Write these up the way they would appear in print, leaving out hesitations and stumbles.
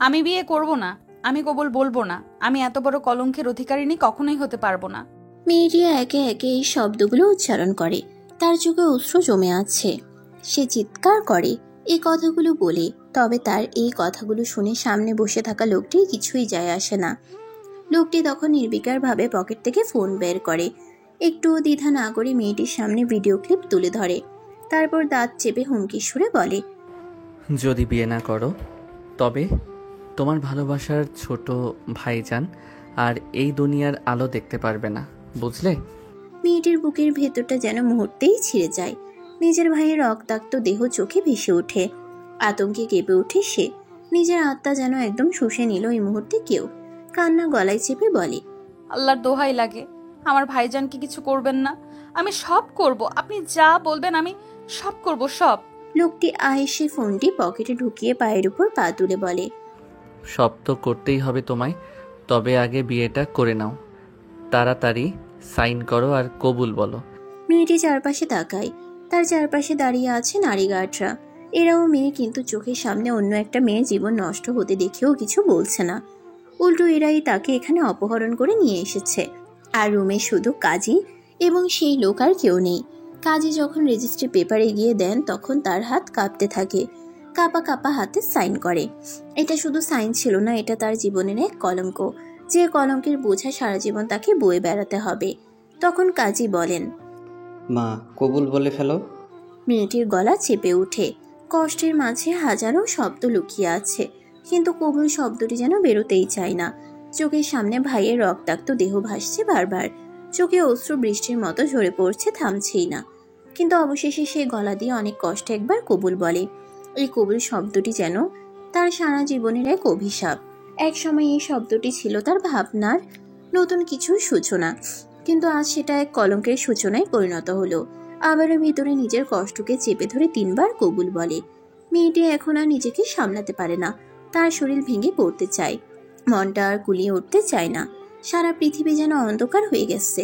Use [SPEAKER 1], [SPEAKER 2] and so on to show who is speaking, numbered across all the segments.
[SPEAKER 1] আমি বিয়ে করব না, আমি কবুল বলবো না, আমি এত বড় কলঙ্কের অধিকারিণী কখনোই হতে পারবো না।
[SPEAKER 2] মেয়েটি একে একে এই শব্দগুলো উচ্চারণ করে। তার চোখে অশ্রু জমে আছে। সে চিৎকার করে এই কথাগুলো বলে। তবে তার এই কথাগুলো শুনে সামনে বসে থাকা লোকটির কিছুই যায় আসে না। লোকটি তখন নির্বিকারভাবে পকেট থেকে ফোন বের করে। একটুও দ্বিধা না করে মেয়েটির সামনে ভিডিও ক্লিপ তুলে ধরে। তারপর দাঁত চেপে হুমকি সুরে বলে,
[SPEAKER 3] যদি বিয়ে না করো তবে তোমার ভালোবাসার ছোট ভাইজান আর এই দুনিয়ার আলো দেখতে পারবে না, বুঝলে?
[SPEAKER 2] মেয়েটির বুকের ভেতরটা যেন মুহূর্তেই ছিঁড়ে যায়। নিজের ভাইয়ের রক্তাক্ত দেহ চোখে ভেসে ওঠে। আতঙ্কে কেঁপে ওঠে সে। নিজের আত্মা যেন একদম শুষে নিল এই মুহূর্তে কেউ। কান্না গলায় চেপে বলে,
[SPEAKER 1] আল্লাহর দোহাই লাগে, আমার ভাইজানকে কিছু করবেন না। আমি সব করব, আপনি যা বলবেন আমি সব করব, সব।
[SPEAKER 2] লোকটি আয়েসে ফোনটি পকেটে ঢুকিয়ে পায়ের উপর পা তুলে বলে,
[SPEAKER 3] সব তো করতেই হবে তোমায়, তবে আগে বিয়েটা করে নাও। তাড়াতাড়ি সাইন করো আর কবুল বলো।
[SPEAKER 2] মেয়েটি চারপাশে তাকায়। তার চারপাশে দাঁড়িয়ে আছে নারী গার্ডরা। এরাও মেয়ে, কিন্তু চোখের সামনে অন্য একটা মেয়ের জীবন নষ্ট হতে দেখেও কিছু বলছে না। উল্টো এরাই তাকে এখানে অপহরণ করে নিয়ে এসেছে। আর রুমে শুধু কাজী এবং সেই লোক, আর কেউ নেই। কাজী যখন রেজিস্ট্রি পেপার এগিয়ে দেন তখন তার হাত কাঁপতে থাকে। কাঁপা কাঁপা হাতে সাইন করে। এটা শুধু সাইন ছিল না, এটা তার জীবনের এক কলঙ্ক, যে কলঙ্কের বোঝা সারা জীবন তাকে বয়ে বেড়াতে হবে। তখন কাজী বলেন,
[SPEAKER 4] মা, কবুল বলে ফেলো।
[SPEAKER 2] মেয়েটির গলা চেপে ওঠে। কষ্টের মাঝে হাজারো শব্দ লুকিয়ে আছে, কিন্তু কবুল শব্দটি যেন বেরোতেই চায় না। চোখের সামনে ভাইয়ের রক্তাক্ত দেহ ভাসছে বারবার। চোখে অশ্রু বৃষ্টির মতো ঝরে পড়ছে, থামছেই না। কিন্তু অবশেষে সে গলা দিয়ে অনেক কষ্টে একবার কবুল বলে। এই কবুল শব্দটি যেন তার সারা জীবনের এক অভিশাপ। এক সময় এই শব্দটি ছিল তার ভাবনার নতুন কিছুর সূচনা, কিন্তু আজ সেটা এক কলঙ্কের সূচনায় পরিণত হলো। আবারও ভিতরে নিজের কষ্টকে চেপে ধরে 3 বার কবুল বলে। মেয়েটি এখন আর নিজেকে সামলাতে পারে না। তার শরীর ভেঙে পড়তে চায়, মনটা আর কুলিয়ে উঠতে চায় না। সারা পৃথিবী যেন অন্ধকার হয়ে গেছে।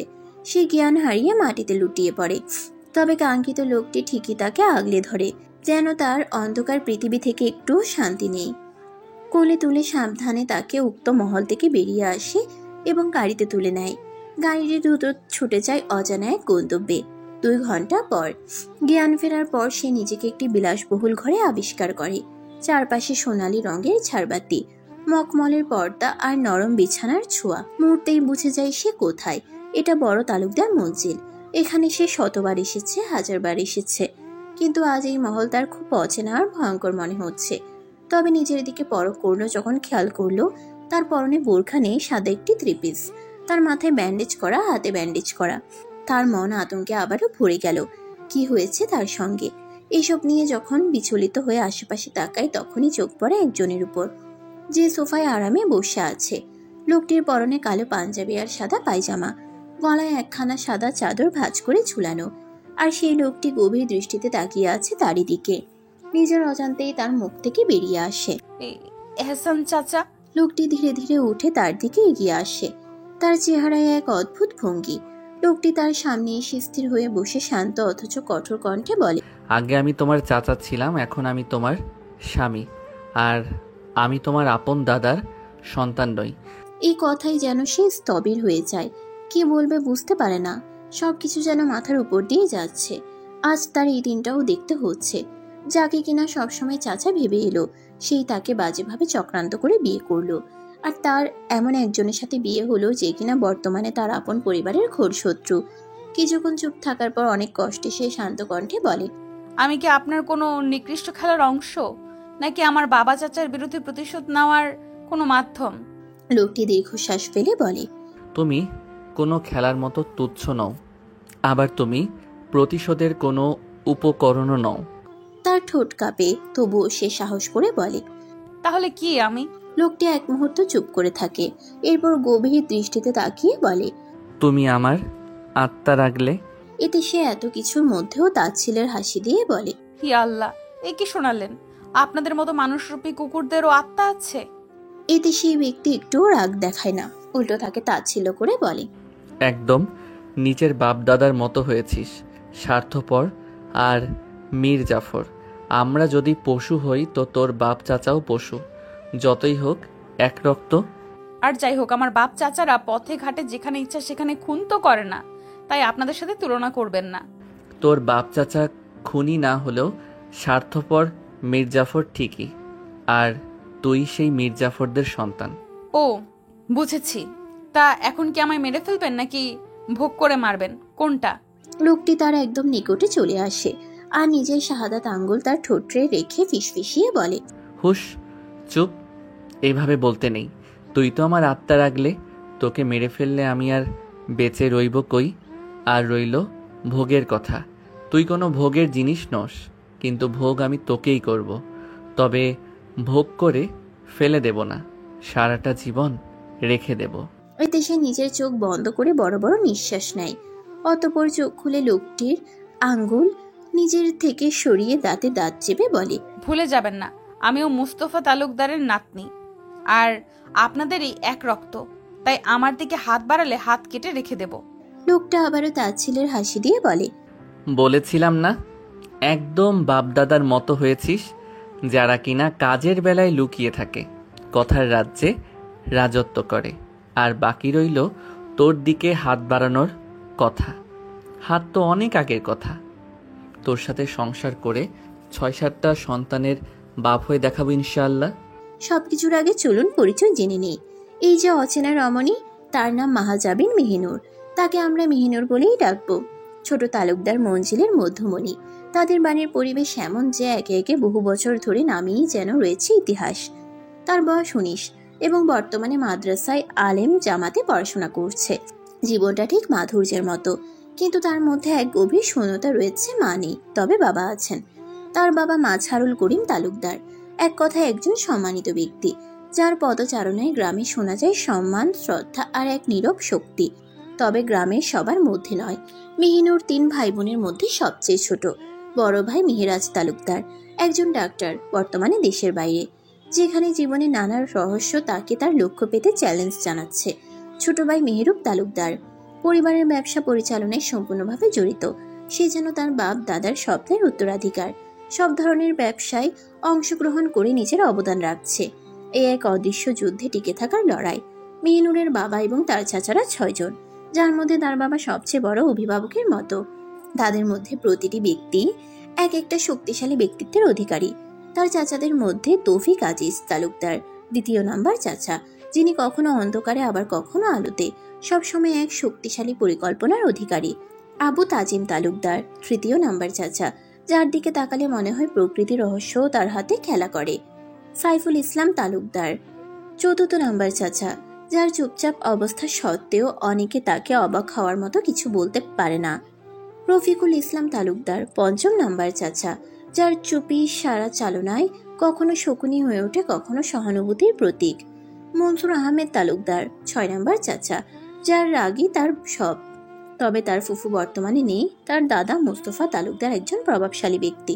[SPEAKER 2] সে জ্ঞান হারিয়ে মাটিতে লুটিয়ে পড়ে। তবে কাঙ্ক্ষিত লোকটি ঠিকই তাকে আগলে ধরে, যেন তার অন্ধকার পৃথিবী থেকে একটু শান্তি নেই। কোলে তুলে সাবধানে তাকে উক্ত মহল থেকে বেরিয়ে আসে এবং গাড়িতে তুলে নেয়। গাড়িটি দ্রুত ছুটে যায় অজানা এক গন্তব্যে। 2 ঘন্টা পর জ্ঞান ফেরার পর সে নিজেকে একটি বিলাসবহুল ঘরে আবিষ্কার করে। চারপাশে সোনালী রঙের ঝাড়বাতি, মখমলের পর্দা আর নরম বিছানার ছোঁয়া। মুহূর্তেই বুঝে যায় সে কোথায়। এটা বড় তালুকদার মঞ্জিল। এখানে সে শতবার এসেছে, হাজারবার এসেছে, কিন্তু আজ এই মহল তার খুব অচেনা আর ভয়ঙ্কর মনে হচ্ছে। তবে নিজের দিকে পরখ করলো যখন, খেয়াল করলো তার পরনে বোরখা নেই, সাদা একটি 3 পিস। তার মাথায় ব্যান্ডেজ করা, হাতে ব্যান্ডেজ করা। তার মন আতঙ্কে আবারও ভরে গেল। কি হয়েছে তার সঙ্গে? এইসব নিয়ে যখন বিচলিত হয়ে আশেপাশে তাকায়, তখনই চোখ পড়ে একজনের উপর, যে সোফায় আরামে বসে আছে। লোকটির পরনে কালো পাঞ্জাবি আর সাদা পায়জামা, গলায় একখানা সাদা চাদর ভাঁজ করে ঝুলানো। আর সেই লোকটি গভীর দৃষ্টিতে তাকিয়ে আছে তারই দিকে। নিজের অজান্তেই তার মুখ থেকে বেরিয়ে আসে,
[SPEAKER 1] এহসান চাচা।
[SPEAKER 2] লোকটি ধীরে ধীরে উঠে তার দিকে এগিয়ে আসে। তার চেহারায় এক অদ্ভুত ভঙ্গি। লোকটি তার সামনে এসে স্থির হয়ে বসে শান্ত অথচ কঠোর কণ্ঠে বলে,
[SPEAKER 3] আগে আমি তোমার চাচা ছিলাম, এখন আমি তোমার স্বামী, আর আমি তোমার আপন দাদার সন্তান নই।
[SPEAKER 2] এই কথাই যেন সে স্থবির হয়ে যায়। কি বলবে বুঝতে পারে না। সবকিছু যেন মাথার উপর দিয়ে যাচ্ছে। আজ তার এই দিনটাও দেখতে হচ্ছে। যাকে কিনা সবসময় চাচা ভেবে এলো, সেই তাকে বাজেভাবে চক্রান্ত করে বিয়ে করলো। আর তার এমন একজনের সাথে বিয়ে হলো যে কিনা বর্তমানে তার আপন পরিবারের ঘোর শত্রু। কিছুক্ষণ চুপ থাকার পর অনেক কষ্টে সে শান্ত কণ্ঠে বলে,
[SPEAKER 1] আমি কি আপনার কোনো নিকৃষ্ট খেলার অংশ, নাকি আমার বাবা চাচার বিরুদ্ধে প্রতিশোধ নেওয়ার কোনো মাধ্যম?
[SPEAKER 2] লোকটি দীর্ঘশ্বাস ফেলে বলে,
[SPEAKER 3] তুমি কোনো খেলার মতো তুচ্ছ নও, আবার তুমি প্রতিশোধের কোনো উপকরণও নও।
[SPEAKER 2] তার ঠোঁট কাঁপে, তবুও সে সাহস করে বলে,
[SPEAKER 1] তাহলে কি আমি?
[SPEAKER 2] লোকটি এক মুহূর্ত চুপ করে থাকে, এরপর গভীর দৃষ্টিতে তাকিয়ে বলে,
[SPEAKER 3] তুমি আমার আত্মা রাখলে।
[SPEAKER 2] এতে সে এত কিছুর মধ্যেও তাচ্ছিলের হাসি দিয়ে বলে,
[SPEAKER 1] হি আল্লাহ, এ কি শোনালেন? আপনাদের মতো মানুষরূপী কুকুরদেরও আত্মা আছে?
[SPEAKER 2] এতে সেই ব্যক্তি একটুও রাগ দেখায় না, উল্টো তাকে তাচ্ছিল্য করে বলে,
[SPEAKER 3] একদম নিজের বাপ দাদার মতো হয়েছিস, স্বার্থপর আর মীর জাফর। আমরা যদি পশু হই তো তোর বাপ চাচাও পশু। যতই হোক এক রক্ত।
[SPEAKER 1] আর যাই হোক, আমার বাপ চাচারা পথে ঘাটে যেখানে ইচ্ছা সেখানে খুন তো করে না, তাই আপনাদের সাথে তুলনা করবেন না।
[SPEAKER 3] তোর বাপ চাচা খুনি না হলেও স্বার্থপর মির্জাফর ঠিকই, আর তুই সেই মির্জাফরদের সন্তান।
[SPEAKER 1] ও, বুঝেছি। তা এখন কি আমায় মেরে ফেলবেন নাকি ভোগ করে মারবেন, কোনটা?
[SPEAKER 2] লোকটি তার একদম নিকটে চলে আসে আর নিজের শাহাদাত আঙ্গুল তার ঠোঁটে রেখে ফিসফিসিয়ে বলে,
[SPEAKER 3] হুশ, চুপ। এইভাবে বলতে নেই। তুই তো আমার আত্মা রাখলে, তোকে মেরে ফেললে আমি আর বেঁচে রইব কই? আর রইল ভোগের কথা। তুই কোনো ভোগের জিনিস নস, কিন্তু ভোগ আমি তোকেই করব। তবে ভোগ করে ফেলে দেব না, সারাটা জীবন রেখে দেব।
[SPEAKER 2] এতে সে নিজের চোখ বন্ধ করে বড় বড় নিঃশ্বাস নেয়। অতঃপর চোখ খুলে লোকটির আঙ্গুল নিজের থেকে সরিয়ে দাঁতে দাঁত চেপে বলে,
[SPEAKER 1] ভুলে যাবেন না, আমিও মুস্তফা তালুকদারের নাতনি, আর আপনাদেরই এক রক্ত, তাই আমার দিকে হাত বাড়ালে হাত কেটে রেখে দেব।
[SPEAKER 2] লোকটা আবারও তাচ্ছিলের হাসি দিয়ে বলে,
[SPEAKER 3] বলেছিলাম না, একদম বাপদাদার মতো হয়েছিস, যারা কিনা কাজের বেলায় লুকিয়ে থাকে, কথার রাজ্যে রাজত্ব করে, আর বাকি রইল তোর দিকে হাত বাড়ানোর কথা। হাত তো অনেক আগের কথা। তোর সাথে সংসার করে ৬-৭টা সন্তানের বাপ হয়ে দেখাবো ইনশাআল্লাহ।
[SPEAKER 2] সবকিছুর আগে চলুন পরিচয় জেনে নেই। এই যে অচেনা রমণী, তার নাম মাহাজাবিন মেহিনুর। তাকে আমরা মেহিনুর বলেই ডাকবো। ছোট তালুকদার মঞ্জিলের মধ্যমণি। তাদের বাড়ির পরিবেশ এমন যে একে একে বহু বছর ধরে নামেই যেন রয়েছে ইতিহাস। তার বয়স ১৯ এবং বর্তমানে মাদ্রাসায় আলেম জামাতে পড়াশোনা করছে। জীবনটা ঠিক মাধুর্যের মতো, কিন্তু তার মধ্যে এক গভীর শূন্যতা রয়েছে। মা নেই, তবে বাবা আছেন। তার বাবা মাঝহারুল করিম তালুকদার, এক কথায় একজন সম্মানিত ব্যক্তি, যার পদচারণায় গ্রামে শোনা যায় সম্মান, শ্রদ্ধা আর এক নীরব শক্তি। তবে গ্রামের সবার মধ্যে নয়। মেহিনুর ৩ ভাই বোনের মধ্যে সবচেয়ে ছোট। বড় ভাই মেহেরাজ তালুকদার একজন ডাক্তার, বর্তমানে দেশের বাইরে, যেখানে জীবনে নানা রহস্য তাকে তার লক্ষ্য পেতে চ্যালেঞ্জ জানাচ্ছে। ছোট ভাই মেহেরুব তালুকদার পরিবারের ব্যবসা পরিচালনায় সম্পূর্ণভাবে জড়িত। সে যেন তার বাপ দাদার স্বপ্নের উত্তরাধিকার। সব ধরনের ব্যবসায় অংশগ্রহণ করে নিজের অবদান রাখছে। এই এক অদৃশ্য যুদ্ধে টিকে থাকার লড়াই। মেহিনুরের বাবা এবং তার চাচারা ৬ জন, যার মধ্যে তার বাবা সবচেয়ে বড় অভিভাবকের মতো। তাদের মধ্যে প্রতিটি ব্যক্তি এক একটা শক্তিশালী ব্যক্তিত্বের অধিকারী। তার চাচাদের মধ্যে তৌফিক আজিজ তালুকদার ২য় নাম্বার চাচা, যিনি কখনো অন্ধকারে আবার কখনো আলোতে, সবসময় এক শক্তিশালী পরিকল্পনার অধিকারী। আবু তাজিম তালুকদার ৩য় নাম্বার চাচা, যার দিকে তাকালে মনে হয় প্রকৃতি রহস্যও তার হাতে খেলা করে। সাইফুল ইসলাম তালুকদার ৪র্থ নাম্বার চাচা, যার চুপচাপ অবস্থা সত্ত্বেও অনেকে তাকে অবাক হওয়ার মতো কিছু বলতে পারে না। রফিকুল ইসলাম তালুকদার ৫ম নাম্বার চাচা, যার চুপি সারা চালনায় কখনো শকুনি হয়ে ওঠে, কখনো সহানুভূতির প্রতীক। মনসুর আহমেদ তালুকদার ৬ নাম্বার চাচা, যার রাগই তার সব। তবে তার ফুফু বর্তমানে নেই। তার দাদা মুস্তফা তালুকদার একজন প্রভাবশালী ব্যক্তি,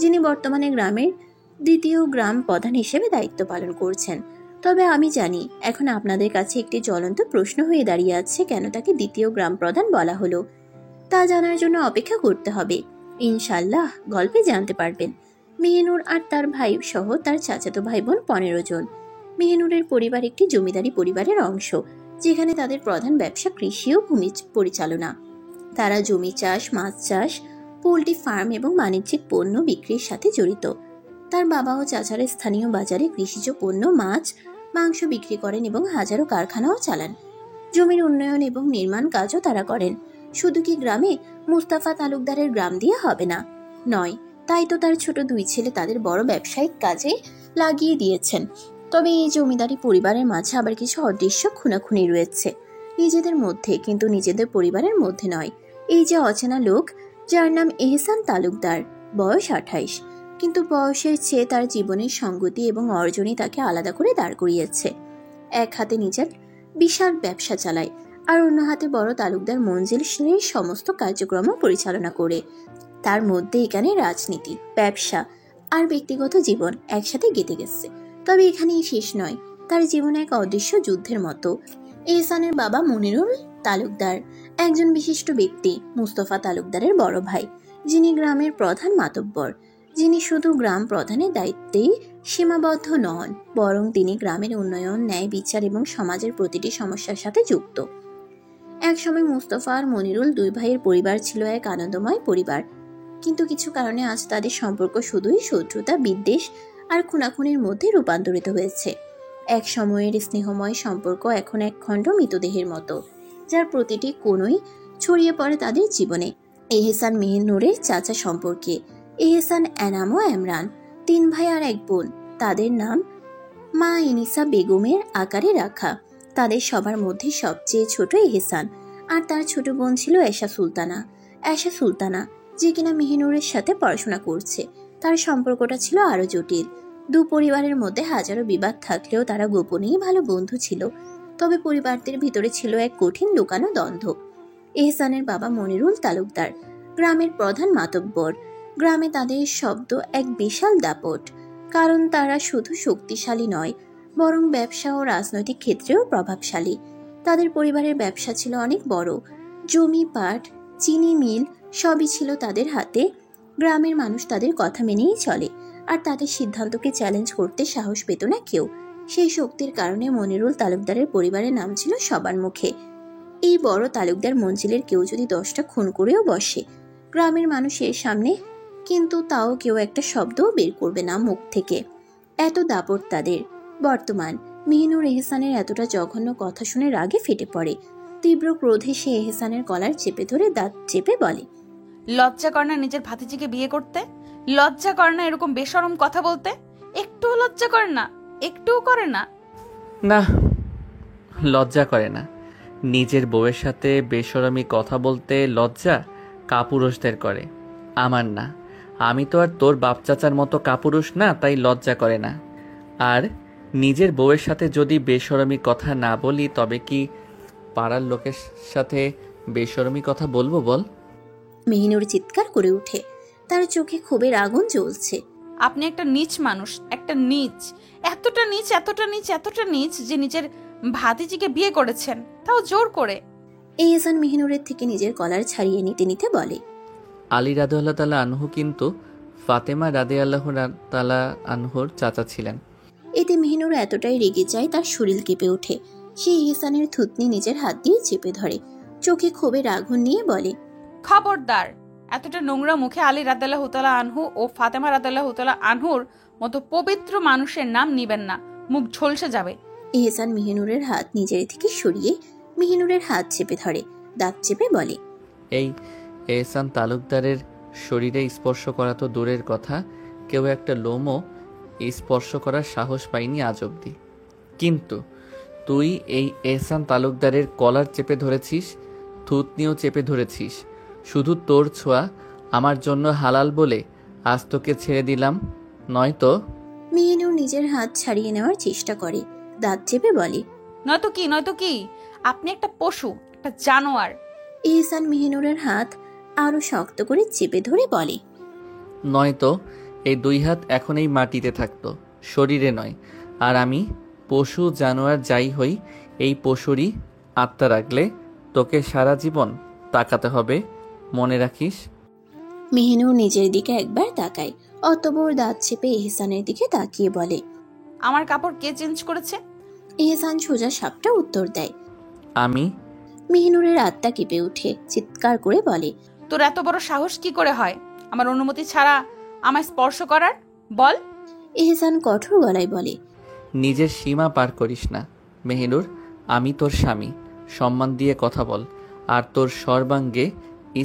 [SPEAKER 2] যিনি বর্তমানে গ্রামের ২য় গ্রাম প্রধান হিসেবে দায়িত্ব পালন করছেন। তবে আমি জানি এখন আপনাদের কাছে একটি জ্বলন্ত প্রশ্ন হয়ে দাঁড়িয়ে আছে, কেন তাকে ২য় গ্রাম প্রধান বলা হলো। তা জানার জন্য অপেক্ষা করতে হবে। ইনশাল্লাহ গল্পে জানতে পারবেন। মেহিনুর আর তার ভাই সহ তার চাচাতো ভাই বোন ১৫ জন। মেহিনুরের পরিবার একটি জমিদারি পরিবারের অংশ, যেখানে তাদের প্রধান ব্যবসা কৃষি ও ভূমি পরিচালনা। তারা জমি চাষ, মাছ চাষ, পোল্ট্রি ফার্ম এবং বাণিজ্যিক পণ্য বিক্রির সাথে জড়িত। তার বাবা ও চাচারা স্থানীয় বাজারে কৃষিজ পণ্য, মাছ, মাংস বিক্রি করেন এবং হাজারো কারখানাও চালান। জমির উন্নয়ন এবং নির্মাণ কাজও তারা করেন। শুধু কি গ্রামে মুস্তাফা তালুকদারের গ্রাম দিয়ে হবে না? নয়। তাই তো তার ছোট ২ ছেলে তাদের বড় ব্যবসায়িক কাজে লাগিয়ে দিয়েছেন। তবে এই জমিদারি পরিবারের মাঝে আবার কিছু অদৃশ্য খুনাখুনি রয়েছে, নিজেদের মধ্যে, কিন্তু নিজেদের পরিবারের মধ্যে নয়। এই যে অচেনা লোক, যার নাম এহসান তালুকদার, বয়স ২৮, কিন্তু বয়সের চেয়ে তার জীবনের সঙ্গতি এবং অর্জনই তাকে আলাদা করে দাঁড় করিয়েছে। এক হাতে নিজের বিশাল ব্যবসা চালায়, আর অন্য হাতে বড় তালুকদার মঞ্জিল সেই সমস্ত কার্যক্রম পরিচালনা করে। তার মধ্যে এখানে রাজনীতি, ব্যবসা আর ব্যক্তিগত জীবন একসাথে গেঁথে গেছে। তবে এখানেই শেষ নয়। তার জীবন এক অদৃশ্য যুদ্ধের মতো। এহসানের বাবা মনিরুল তালুকদার একজন বিশিষ্ট ব্যক্তি, মুস্তফা তালুকদারের বড় ভাই, যিনি গ্রামের প্রধান মাতব্বর, যিনি শুধু গ্রাম প্রধানের দায়িত্বেই সীমাবদ্ধ নন, বরং তিনি গ্রামের উন্নয়ন, ন্যায় বিচার এবং সমাজের প্রতিটি সমস্যার সাথে যুক্ত। একসময় মুস্তফা আর মনিরুল দুই ভাইয়ের পরিবার ছিল এক আনন্দময় পরিবার, কিন্তু কিছু কারণে আজ তাদের সম্পর্ক শুধুই শত্রুতা, বিদ্বেষ আর খুনাখুনির মধ্যে রূপান্তরিত হয়েছে। এক সময়ের স্নেহময় সম্পর্ক এখন এক খণ্ড মৃতদেহের মতো, যার প্রতিটি কোণই ছড়িয়ে পড়ে তাদের জীবনে। এহসান মেহনুরের চাচা সম্পর্কে, এহসান, এনাম ও এমরান, 3 ভাই আর 1 বোন। তাদের নাম মা ইনিসা বেগমের আকারে রাখা। তাদের সবার মধ্যে সবচেয়ে ছোট এহসান, আর তার ছোট বোন ছিল এশা সুলতানা, যে কিনা মেহনুরের সাথে পড়াশোনা করছে। তার সম্পর্কটা ছিল আরো জটিল। দু পরিবারের মধ্যে হাজারো বিবাদ থাকলেও তারা গোপনেই ভালো বন্ধু ছিল। তবে পরিবারদের ভিতরে ছিল এক কঠিন লুকানো দ্বন্দ্ব। এহসানের বাবা মনিরুল তালুকদার, গ্রামের প্রধান মাতব্বর। গ্রামে তাদের শব্দ এক বিশাল দাপট, কারণ তারা শুধু শক্তিশালী নয়, বরং ব্যবসা ও রাজনৈতিক ক্ষেত্রেও প্রভাবশালী। তাদের পরিবারের ব্যবসা ছিল অনেক বড়, জমি, পাট, চিনি মিল সবই ছিল তাদের হাতে। গ্রামের মানুষ তাদের কথা মেনেই চলে, আর তাদের সিদ্ধান্তকে চ্যালেঞ্জ করতে সাহস পেত না কেউ। সেই শক্তির কারণে মনিরুল তালুকদারের পরিবারের নাম ছিল সবার মুখে। এই বড় তালুকদার মঞ্জিলের কেউ যদি 10টা খুন করেও বসে গ্রামের মানুষের সামনে, কিন্তু তাও কেউ একটা শব্দও বের করবে না মুখ থেকে, এত দাপট তাদের। বর্তমান মেহনুর এহসানের এতটা জঘন্য কথা শুনে রাগে ফেটে পড়ে। তীব্র ক্রোধে সে এহসানের কলার চেপে ধরে দাঁত চেপে বলে,
[SPEAKER 1] লজ্জা করে না নিজের ভাতিজিকে বিয়ে করতে? লজ্জা করে না এরকম বেশরম কথা বলতে? একটুও লজ্জা করে না? একটুও করে না?
[SPEAKER 3] না, লজ্জা করে না। নিজের বউয়ের সাথে বেশরমি কথা বলতে লজ্জা কাপুরুষদের করে, আমার না। আমি তো আর তোর বাপ চাচার মতো কাপুরুষ না, তাই লজ্জা করে না। আর নিজের বউয়ের সাথে যদি বেশরমি কথা না বলি, তবে কি পাড়ার লোকের সাথে বেশরমি কথা বলবো বল?
[SPEAKER 2] মেহনুর চিৎকার করে উঠে, তার চোখে ক্ষোভের আগুন জ্বলছে।
[SPEAKER 1] আপনি একটা নীচ মানুষ, একটা নীচ, এতটা নীচ, এতটা নীচ, এতটা নীচ যে নিজের ভাতিজিকে বিয়ে করেছেন, তাও জোর করে।
[SPEAKER 2] এহসান মেহনুরের থেকে নিজের কলার ছাড়িয়ে নিতে নিতে বলে,
[SPEAKER 3] আলী রাদিয়াল্লাহু তাআলা আনহু কিন্তু ফাতেমা রাদিয়াল্লাহু তাআলা আনহুর চাচা ছিলেন।
[SPEAKER 2] এতে মেহনুর এতটাই রেগে যায় তার শরীর কেঁপে ওঠে। সে এহসানের থুতনি নিজের হাত দিয়ে চেপে ধরে, চোখে ক্ষোভের আগুন নিয়ে বলে,
[SPEAKER 1] খবরদার, এতটা নোংরা মুখে আলী রাদিয়াল্লাহু তাআলা আনহু ও ফাতেমা রাদিয়াল্লাহু তাআলা আনহুর মতো পবিত্র মানুষের নাম নিবেন না, মুখ ঝলসে যাবে।
[SPEAKER 2] এহসান মেহনুরের হাত নিজের থেকে সরিয়ে মেহনুরের হাত চেপে ধরে, দাঁত চেপে বলে,
[SPEAKER 3] এই এহসান তালুকদারের শরীরে স্পর্শ করা তো দূরের কথা, কেউ একটা লোমও স্পর্শ করার সাহস পায়নি আজ অবধি। কিন্তু তুই এই এহসান তালুকদারের কলার চেপে ধরেছিস, থুতনিও চেপে ধরেছিস। শুধু তোর ছোঁয়া আমার জন্য হালাল বলে আজ তোকে ছেড়ে দিলাম, নয়তো।
[SPEAKER 2] মেহনুর নিজের হাত ছাড়িয়ে নেওয়ার চেষ্টা করে, দাঁত চেপে বলে,
[SPEAKER 1] নয়তো কি, নয়তো কি? আপনি একটা পশু, একটা জানোয়ার।
[SPEAKER 2] এহসান মেহনুরের হাত আরো শক্ত করে চেপে ধরে বলে,
[SPEAKER 3] নয়তো এই 2 হাত এখন এই মাটিতে থাকতো, শরীরে নয়। আর আমি পশু, জানোয়ার যাই হই, এই পশুরই আত্মা রাখলে তোকে সারা জীবন তাকাতে হবে, মনে রাখিস।
[SPEAKER 2] মেহনুর নিজের দিকে একবার তাকায়, অতঃপর দাঁত চেপে এহসানের দিকে তাকিয়ে বলে,
[SPEAKER 1] আমার কাপড় কে চেঞ্জ করেছে?
[SPEAKER 2] এহসান সোজা সাপটা উত্তর দেয়।
[SPEAKER 3] আমি।
[SPEAKER 2] মেহনুরের আত্মা কেঁপে উঠে চিৎকার করে বলে,
[SPEAKER 1] তোর এত বড় সাহস কি করে হয় আমার অনুমতি ছাড়া আমায় স্পর্শ করার? বল।
[SPEAKER 2] এহসান কঠোর গলায় বলে,
[SPEAKER 3] নিজের সীমা পার করিস না মেহনুর। আমি তোর স্বামী, সম্মান দিয়ে কথা বল। আর তোর সর্বাঙ্গে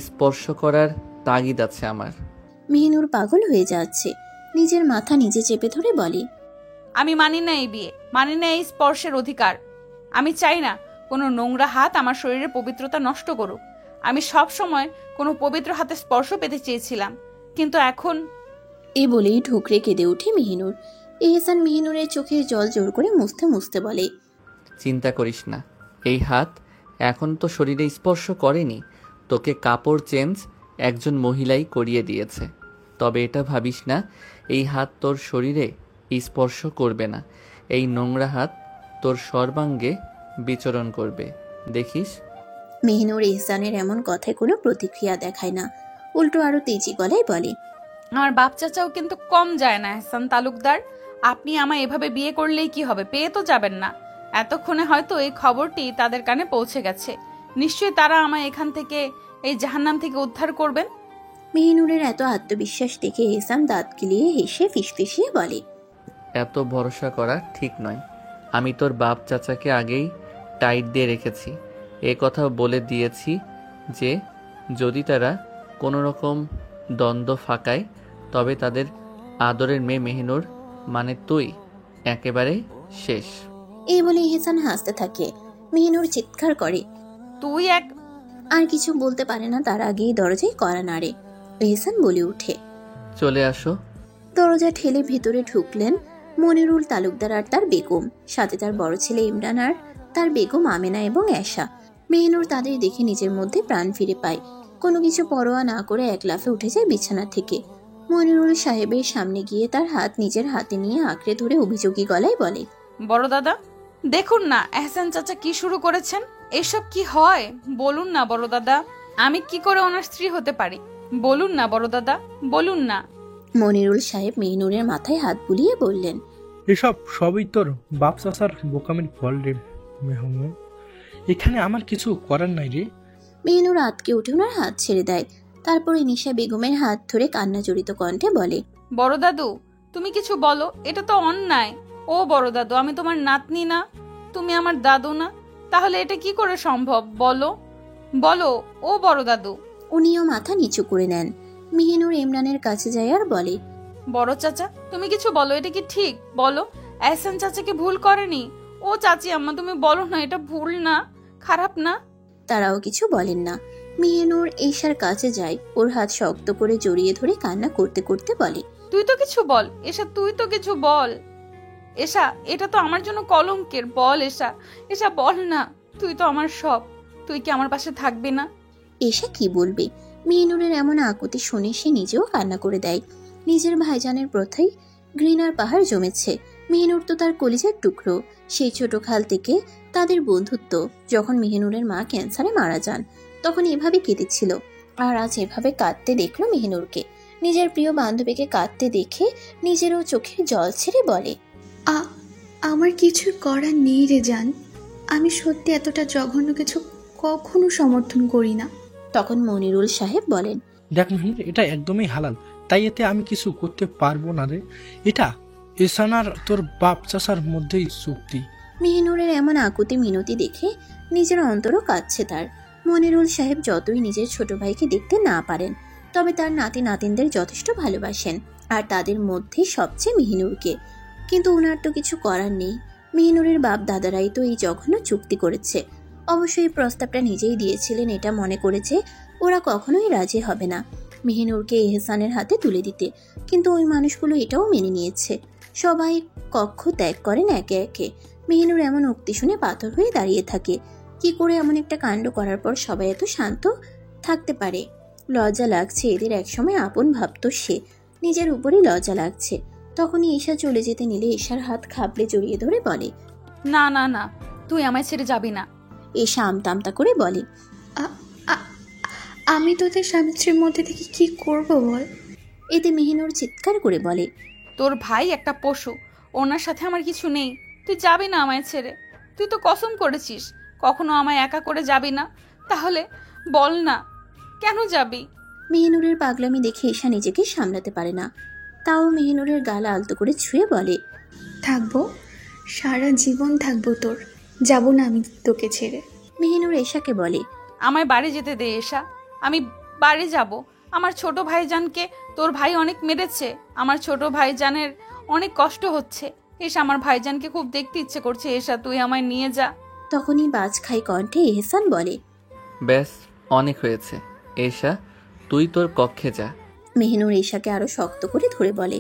[SPEAKER 3] স্পর্শ করার তাগিদ আছে আমার।
[SPEAKER 2] মেহনুর পাগল হয়ে যাচ্ছে, নিজের মাথা নিজে চেপে ধরে বলে,
[SPEAKER 1] আমি মানি না এই বিয়ে, মানি না এই স্পর্শের অধিকার। আমি চাই না কোনো নোংরা হাত আমার শরীরের পবিত্রতা নষ্ট করুক। আমি সব সময় কোনো পবিত্র হাতে স্পর্শ পেতে চেয়েছিলাম, কিন্তু এখন।
[SPEAKER 2] এ বলেই ঠুকরে কেঁদে ওঠে মেহনুর। এহসান মেহনুরের চোখের জল জোর করে মুছতে মুছতে বলে,
[SPEAKER 3] চিন্তা করিস না, এই হাত এখন তো শরীরে স্পর্শ করেনি। তোকে কাপড় চেঞ্জ একজন মহিলাই করিয়ে দিয়েছে। তবে এটা ভাবিস না এই হাত তোর শরীরে স্পর্শ করবে না। এই নোংরা হাত তোর সর্বাঙ্গে বিচরণ করবে, দেখিস।
[SPEAKER 2] মেহনুর এহসানের এমন কথায় কোনো প্রতিক্রিয়া দেখায় না, উল্টো আরো তেজি গলায় বলে,
[SPEAKER 1] আমার বাপ চাচাও কিন্তু কম যায় না এহসান তালুকদার। আপনি আমায় এভাবে বিয়ে করলেই কি হবে, পেয়ে তো যাবেন না। এতক্ষণে হয়তো এই খবরটি তাদের কানে পৌঁছে গেছে। নিশ্চয়ই তারা আমায় এখান থেকে, এই জাহান্নাম থেকে উদ্ধার করবেন।
[SPEAKER 2] মেহিনুরের এত আত্মবিশ্বাস দেখে এহসান দাঁত কিলিয়ে হেসে ফিসফিসিয়ে বলে,
[SPEAKER 3] এত ভরসা করা ঠিক নয়। আমি তোর বাপ চাচাকে আগেই টাইট দিয়ে রেখেছি। এ কথা বলে দিয়েছি যে যদি তারা কোনো রকম দ্বন্দ্ব ফাঁকায় তবে তাদের আদরের মেয়ে মেহিনুর মানে তুই একেবারে শেষ।
[SPEAKER 2] এই বলে এহসান হাসতে থাকে। মেহিনুর চিৎকার করে।
[SPEAKER 1] তুই এক
[SPEAKER 2] আর কিছু বলতে পারে না, তার আগেই দরজায় কড়া নাড়ে। এহসান বলে উঠে।
[SPEAKER 3] চলে আসো।
[SPEAKER 2] দরজা ঠেলে ভেতরে ঢুকলেন মনিরুল তালুকদার আর তার বেগম, সাথে তার বড় ছেলে ইমরান আর তার বেগম আমেনা এবং এশা। মেহিনুর তাদের দেখে নিজের মধ্যে প্রাণ ফিরে পায়। কোনো কিছু পরোয়া না করে এক লাফে উঠে যায় বিছানা থেকে। মনিরুল সাহেবের সামনে গিয়ে তার হাত নিজের হাতে নিয়ে আঁকড়ে ধরে অভিযোগী গলায় বলে,
[SPEAKER 1] বড় দাদা, দেখুন না এহসান চাচা কি শুরু করেছেন। এসব কি হয় বলুন না বড় দাদা। আমি কি করে ওনার স্ত্রী হতে পারি বলুন না বড় দাদা, বলুন না।
[SPEAKER 2] মনিরুল সাহেব মেহিনুরের মাথায় হাত বুলিয়ে বললেন,
[SPEAKER 5] এসব সবই তোর বাপ চাচার বোকামির ফল রে মেহমুদ। এখানে আমার কিছু করার নাই রে।
[SPEAKER 2] মেহিনুর আতকে উঠে ওনার হাত ছেড়ে দেয়। তারপরে নিশা বেগমের হাত ধরে কান্না জড়িত কণ্ঠে বলে,
[SPEAKER 1] বড় দাদু, তুমি কিছু বলো, এটা তো অন্যায়। ও বড় দাদু, আমি তোমার নাতনি না, তুমি আমার দাদু না, তাহলে এটা কি করে সম্ভব বলো বলো ও বড় দাদু।
[SPEAKER 2] উনিও মাথা নিচু করে নেন। মেহিনুর ইমরানের কাছে যায় আর বলে,
[SPEAKER 1] বড় চাচা, তুমি কিছু বলো, এটা কি ঠিক বলো? এহসান চাচা কি ভুল করেনি? ও চাচি আম্মা, তুমি বলো না, এটা ভুল না, খারাপ না?
[SPEAKER 2] তারাও কিছু বলেন না। মেহিনুর এশার কাছে যায়, ওর হাত শক্ত করে জড়িয়ে ধরে কান্না করতে করতে বলে,
[SPEAKER 1] তুই তো কিছু বল এসা, তুই তো কিছু বল এসা, এটা তো আমার জন্য কলঙ্কের। বল এসা, এসা বল না, তুই তো আমার সব, তুই কি আমার পাশে থাকবি না?
[SPEAKER 2] এশা কি বলবে? মেহিনুরের এমন আকুতি শুনে সে নিজেও কান্না করে দেয়। নিজের ভাইজানের প্রথাই ঘৃণার পাহাড় জমেছে। মেহিনুর তো তার কলিজার টুকরো। সেই ছোট কাল থেকে তাদের বন্ধুত্ব। যখন মেহিনুরের মা ক্যান্সারে মারা যান তখন এভাবে কেঁদেছিল, আর আজ এভাবে কাঁদতে দেখলো মেহিনুরকে। নিজের প্রিয় বান্ধবীকে কাঁদতে দেখে নিজেরও চোখের জল ছেড়ে বলে,
[SPEAKER 6] আমার কিছু করার নেই রে জান। আমি সত্যি এতটা জঘন্য কিছু কখনো সমর্থন করি না।
[SPEAKER 2] তখন মনিরুল সাহেব বলেন,
[SPEAKER 5] দেখ মেহমুদ, এটা একদমই হালাল, তাই এতে আমি কিছু করতে পারবো না রে। এটা এসানার তোর বাপ চাচার মধ্যেই চুক্তি।
[SPEAKER 2] মেহিনুরের এমন আকুতি মিনতি দেখে নিজের অন্তরও কাঁদছে তার। মনিরুল সাহেব যতই নিজের ছোট ভাইকে দেখতে না পারেন, তবে তার নাতি নাতিনদের যথেষ্ট ভালোবাসেন, আর তাদের মধ্যে সবচেয়ে মেহিনুরকে। কিন্তু ওনার তো কিছু করার নেই। মেহিনুরের বাপ দাদারাই তো এই জঘন্য চুক্তি করেছে। অবশ্যই প্রস্তাবটা নিজেই দিয়েছিলেন, এটা মনে করেছে ওরা কখনোই রাজি হবে না মেহিনুরকে এহসানের হাতে তুলে দিতে। কিন্তু ওই মানুষগুলো এটাও মেনে নিয়েছে। সবাই কক্ষ ত্যাগ করেন একে একে। মেহিনুর এমন উক্তি শুনে পাথর হয়ে দাঁড়িয়ে থাকে। কি করে এমন একটা কাণ্ড করার পর সবাই এত শান্ত থাকতে পারে? লজ্জা লাগছে এদের, একসময় আপন ভাবত সে। নিজের উপরই লজ্জা লাগছে। তখনই ঈশা চলে যেতে নিলে ঈশার হাত খাবলে জড়িয়ে ধরে বলে,
[SPEAKER 1] না না না, তুই আমায় ছেড়ে যাবি না।
[SPEAKER 2] ঈশা আমতা আমতা করে বলে,
[SPEAKER 6] আমি তোদের স্বামী স্ত্রীর মধ্যে থেকে কি করব বল?
[SPEAKER 2] এতে মেহিনুর চিৎকার করে বলে,
[SPEAKER 1] তোর ভাই একটা পশু, ওনার সাথে আমার কিছু নেই। তুই যাবি না আমায় ছেড়ে? তুই তো কসম করেছিস কখনো আমায় একা করে যাবি না। তাহলে বল না, কেন যাবি?
[SPEAKER 2] মেহিনুরের পাগলামি দেখে ঈশা নিজেকে সামলাতে পারে না। তাও মেহিনুরের গাল আলতো করে ছুঁয়ে বলে,
[SPEAKER 6] থাকবো, সারা জীবন থাকবো তোর, যাব না আমি তোকে ছেড়ে।
[SPEAKER 2] মেহিনুর ঈশাকে বলে,
[SPEAKER 1] আমায় বাড়ি যেতে দে এসা, আমি বাড়ি যাব। আমার ছোট ভাইজানকে তোর ভাই অনেক মেরেছে, আমার ছোট ভাইজানের অনেক কষ্ট হচ্ছে। এসা, আমার ভাইজানকে খুব দেখতে ইচ্ছে করছে, এসা তুই আমায় নিয়ে যা।
[SPEAKER 2] তখনই বাজ খাই কণ্ঠে এহসান বলে,
[SPEAKER 3] ব্যাস, অনেক হয়েছে। এশা, তুই তোর কক্ষে যা।
[SPEAKER 2] মেহিনুর ঈশাকে আরো শক্ত করে ধরে বলে,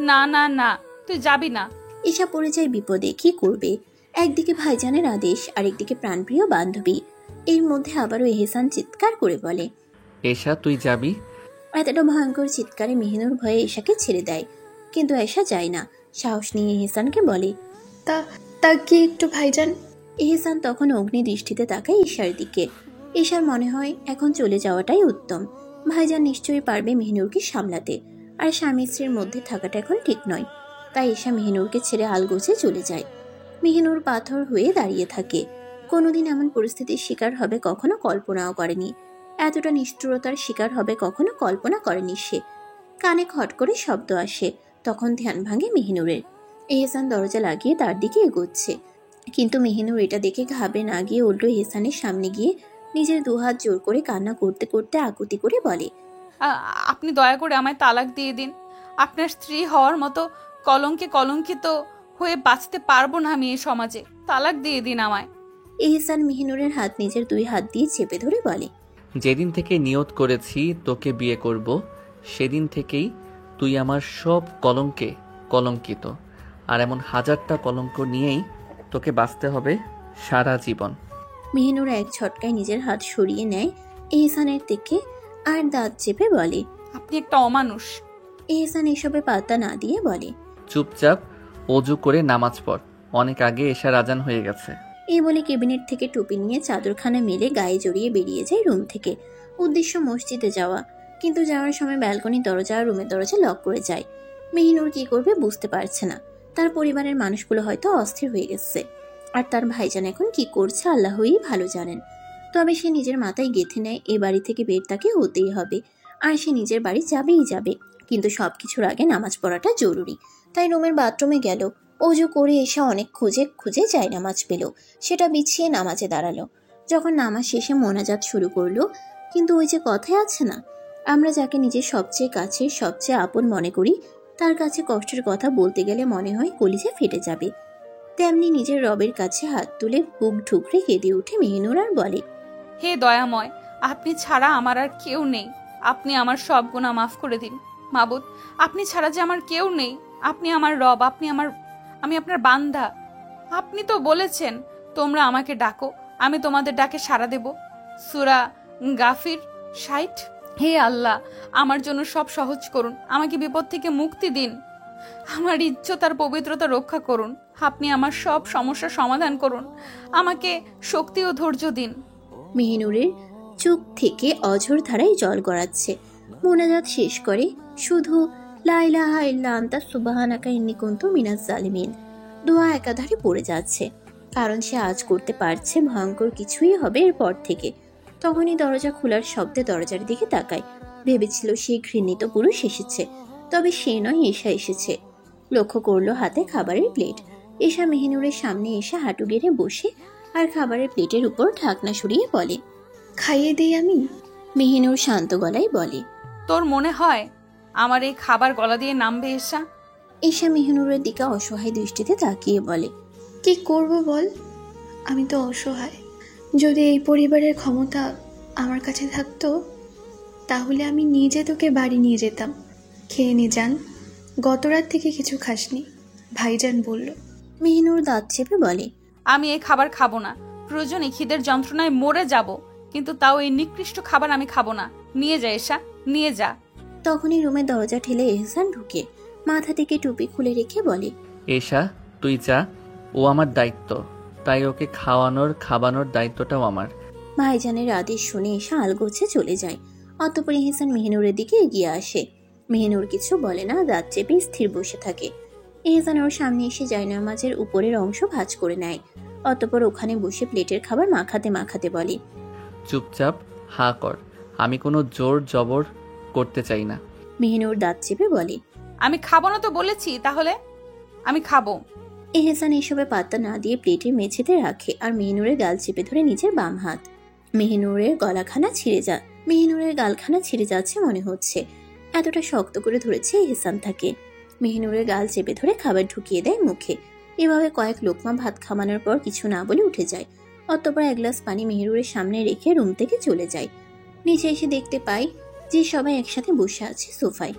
[SPEAKER 1] না না না, তুই যাবি না।
[SPEAKER 2] ঈশা পড়ে যায় বিপদে। কি করবে? একদিকে ভাইজানের আদেশ, আরেকদিকে প্রাণপ্রিয় বান্ধবী। এর মধ্যে আবারও এহসান চিৎকার করে বলে।
[SPEAKER 3] এশা, তুই যাবি?
[SPEAKER 2] এতটা ভয়ঙ্কর চিৎকারে মেহিনুর ভয়ে ঈশাকে ছেড়ে দেয়, কিন্তু ঈশা যায় না। সাহস নিয়ে এহসানকে বলে,
[SPEAKER 6] তা কি একটু ভাইজান?
[SPEAKER 2] এহসান তখন অগ্নি দৃষ্টিতে তাকায় ঈশার দিকে। ঈশার মনে হয় এখন চলে যাওয়াটাই উত্তম। ভাইজান নিশ্চয়ই পারবে মেহিনুরকে সামলাতে। আর স্বামী স্ত্রীর মধ্যে থাকাটা এখন ঠিক নয়। তাই এসা মেহিনুরকে ছেড়ে আলগোছে চলে যায়। মেহিনুর পাথর হয়ে দাঁড়িয়ে থাকে। কোনোদিন এমন পরিস্থিতির শিকার হবে কখনো কল্পনাও করেনি। এতটা নিষ্ঠুরতার শিকার হবে কখনো কল্পনা করেনি সে। কানে খট করে শব্দ আসে, তখন ধ্যান ভাঙে মেহিনুরের। এহসান দরজা লাগিয়ে তার দিকে এগোচ্ছে, কিন্তু মেহিনুর এটা দেখে ঘাবড়ে না গিয়ে উল্টো এহসানের সামনে গিয়ে নিজের দুহাত জোর করে কান্না করতে করতে আকুতি করে বলে,
[SPEAKER 1] আপনি দয়া করে আমায় তালাক দিয়ে দিন। আপনার স্ত্রী হওয়ার মতো কলঙ্কিত হয়ে বাঁচতে পারবো না আমি এই সমাজে। তালাক দিয়ে দিন আমায়।
[SPEAKER 2] এহসান মেহিনুরের হাত নিজের 2 হাত দিয়ে চেপে ধরে বলে,
[SPEAKER 3] যেদিন থেকে নিয়ত করেছি তোকে বিয়ে করব, সেদিন থেকেই তুই আমার সব কলঙ্কে কলঙ্কিত। আর এমন হাজারটা কলঙ্ক নিয়েই তোকে বাঁচতে হবে সারা জীবন।
[SPEAKER 2] মেহিনুর এক ঝটকায় নিজের হাত সরিয়ে নেয় এহসানের থেকে আর দাঁত চেপে বলে,
[SPEAKER 1] আপনি একটা অমানুষ।
[SPEAKER 2] এহসান এসবে পাত্তা না দিয়ে বলে,
[SPEAKER 3] চুপচাপ অজু করে নামাজ পড়, অনেক আগে এশার আজান হয়ে গেছে।
[SPEAKER 2] এই বলে কেবিনেট থেকে টুপি নিয়ে চাদরখানা মেলে গায়ে জড়িয়ে বেরিয়ে যায় রুম থেকে। উদ্দেশ্য মসজিদে যাওয়া, কিন্তু যাওয়ার সময় ব্যালকনি দরজা আর রুমের দরজা লক করে যায়। মেহিনুর কি করবে বুঝতে পারছে না। তার পরিবারের মানুষগুলো হয়তো অস্থির হয়ে গেছে, আর তার ভাইজান এখন কি করছে আল্লাহই ভালো জানেন। তবে সে নিজের মাথায় গেঁথে নেয় এ বাড়ি থেকে বের তাকে হতেই হবে, আর সে নিজের বাড়ি যাবেই যাবে। কিন্তু সবকিছুর আগে নামাজ পড়াটা জরুরি। তাই রুমের বাথরুমে গেল, অজু করে এসে অনেক খুঁজে যায় নামাজ পেল, সেটা বিছিয়ে নামাজে দাঁড়ালো। যখন নামাজ শেষে মোনাজাত শুরু করলো, কিন্তু ওই যে কথাই আছে না, আমরা যাকে নিজের সবচেয়ে কাছের সবচেয়ে আপন মনে করি, তার কাছে কষ্টের কথা বলতে গেলে মনে হয় কলিজা ফেটে যাবে। তেমনি নিজের রবের কাছে হাত তুলে বুক ঠুকরে কেঁদে উঠে মেহিনুর আর বলে,
[SPEAKER 1] হে দয়াময়, আপনি ছাড়া আমার আর কেউ নেই। আপনি আমার সব গুনাহ মাফ করে দিন মাবুদ। আপনি ছাড়া যে আমার কেউ নেই। আপনি আমার রব, আমি আপনার বান্দা। আপনি তো বলেছেন তোমরা আমাকে ডাকো, আমি তোমাদের ডাকে সাড়া দেব। সূরা গাফির 60। হে আল্লাহ, আমার জন্য সব সহজ করুন, আমাকে বিপদ থেকে মুক্তি দিন, আমার ইজ্জত আর পবিত্রতা রক্ষা করুন। আপনি আমার সব সমস্যার সমাধান করুন, আমাকে শক্তি ও ধৈর্য দিন।
[SPEAKER 2] মেহিনুরের চোখ থেকে অঝোর ধারায় জল গড়াচ্ছে। মোনাজাত শেষ করে শুধু লা ইলাহা ইল্লা আনতা সুবহানাকা ইন্নী কুনতু মিনাজ জালিমিন দোয়া একাধারে পড়ে যাচ্ছে, কারণ সে আজ করতে পারছে ভয়ঙ্কর কিছুই হবে এরপর থেকে। তখনই দরজা খোলার শব্দে দরজার দিকে তাকায়। ভেবেছিল সেই ঘৃণিত পুরুষ এসেছে, তবে সে নয়, এশা এসেছে। লক্ষ্য করলো হাতে খাবারের প্লেট। এশা মেহিনুরের সামনে এসে হাঁটু গেড়ে বসে আর খাবারের প্লেটের উপর ঢাকনা সরিয়ে বলে,
[SPEAKER 6] খাইয়ে দিই আমি?
[SPEAKER 2] মেহিনুর শান্ত গলায় বলে,
[SPEAKER 1] তোর মনে হয় আমার এই খাবার গলা দিয়ে নামবে এসা?
[SPEAKER 2] এশা মেহিনুরের দিকে অসহায় দৃষ্টিতে তাকিয়ে বলে,
[SPEAKER 6] কি করব বল, আমি তো অসহায়। যদি এই পরিবারের ক্ষমতা আমার কাছে থাকতো, তাহলে আমি নিজে তোকে বাড়ি নিয়ে যেতাম। খেয়ে নে যান, গত রাত থেকে কিছু খাসনি, ভাইজান বলল।
[SPEAKER 2] মেহিনুর দাঁত চেপে বলে,
[SPEAKER 1] আমি এই খাবার খাবো না। প্রয়োজনে খিদের যন্ত্রণায় মরে যাব, কিন্তু তাও এই নিকৃষ্ট খাবার আমি খাবো না। নিয়ে যা এসা, নিয়ে যা।
[SPEAKER 2] তখনই রুমের দরজা ঠেলে এহসান ঢুকে মাথা থেকে টুপি খুলে রেখে বলে,
[SPEAKER 3] এশা তুই যা, ও আমার দায়িত্ব, তাই ওকে খাবানোর দায়িত্বটাও আমার।
[SPEAKER 2] ভাইজানের আদেশ শুনে এসে আলগোছে চলে যায়। অতঃপর এহসান মেহিনুরের দিকে এগিয়ে আসে। মেহিনুর কিছু বলে না, দাঁত চেপে স্থির বসে থাকে। এহসান ওর সামনে এসে জায়নামাজের উপরের অংশ ভাঁজ করে নেয়। অতঃপর ওখানে বসে প্লেটের খাবার মাখাতে মাখাতে বলে,
[SPEAKER 3] চুপচাপ হা কর, আমি কোনো জোর জবর করতে চাই না।
[SPEAKER 2] মেহিনুর দাঁত চেপে বলে,
[SPEAKER 1] আমি খাবো না তো বলেছি, তাহলে আমি খাবো।
[SPEAKER 2] এহসান এসবে পাত্তা না দিয়ে প্লেটের মেঝেতে রাখে আর মেহিনুরের গাল চেপে ধরে নিজের বাম হাত। মেহিনুরের গালখানা ছিঁড়ে যাচ্ছে মনে হচ্ছে, এতটা শক্ত করে ধরেছে এহসান তাকে। মেহিনুরের গাল চেপে ধরে খাবার ঢুকিয়ে দেয় মুখে। এভাবে কয়েক লোকমা ভাত খাওয়ানোর পর কিছু না বলে উঠে যায়। অতঃপর এক গ্লাস পানি মেহিনুরের সামনে রেখে রুম থেকে চলে যায়। নিচে এসে দেখতে পাই যে সবাই একসাথে বসে আছে সোফায়।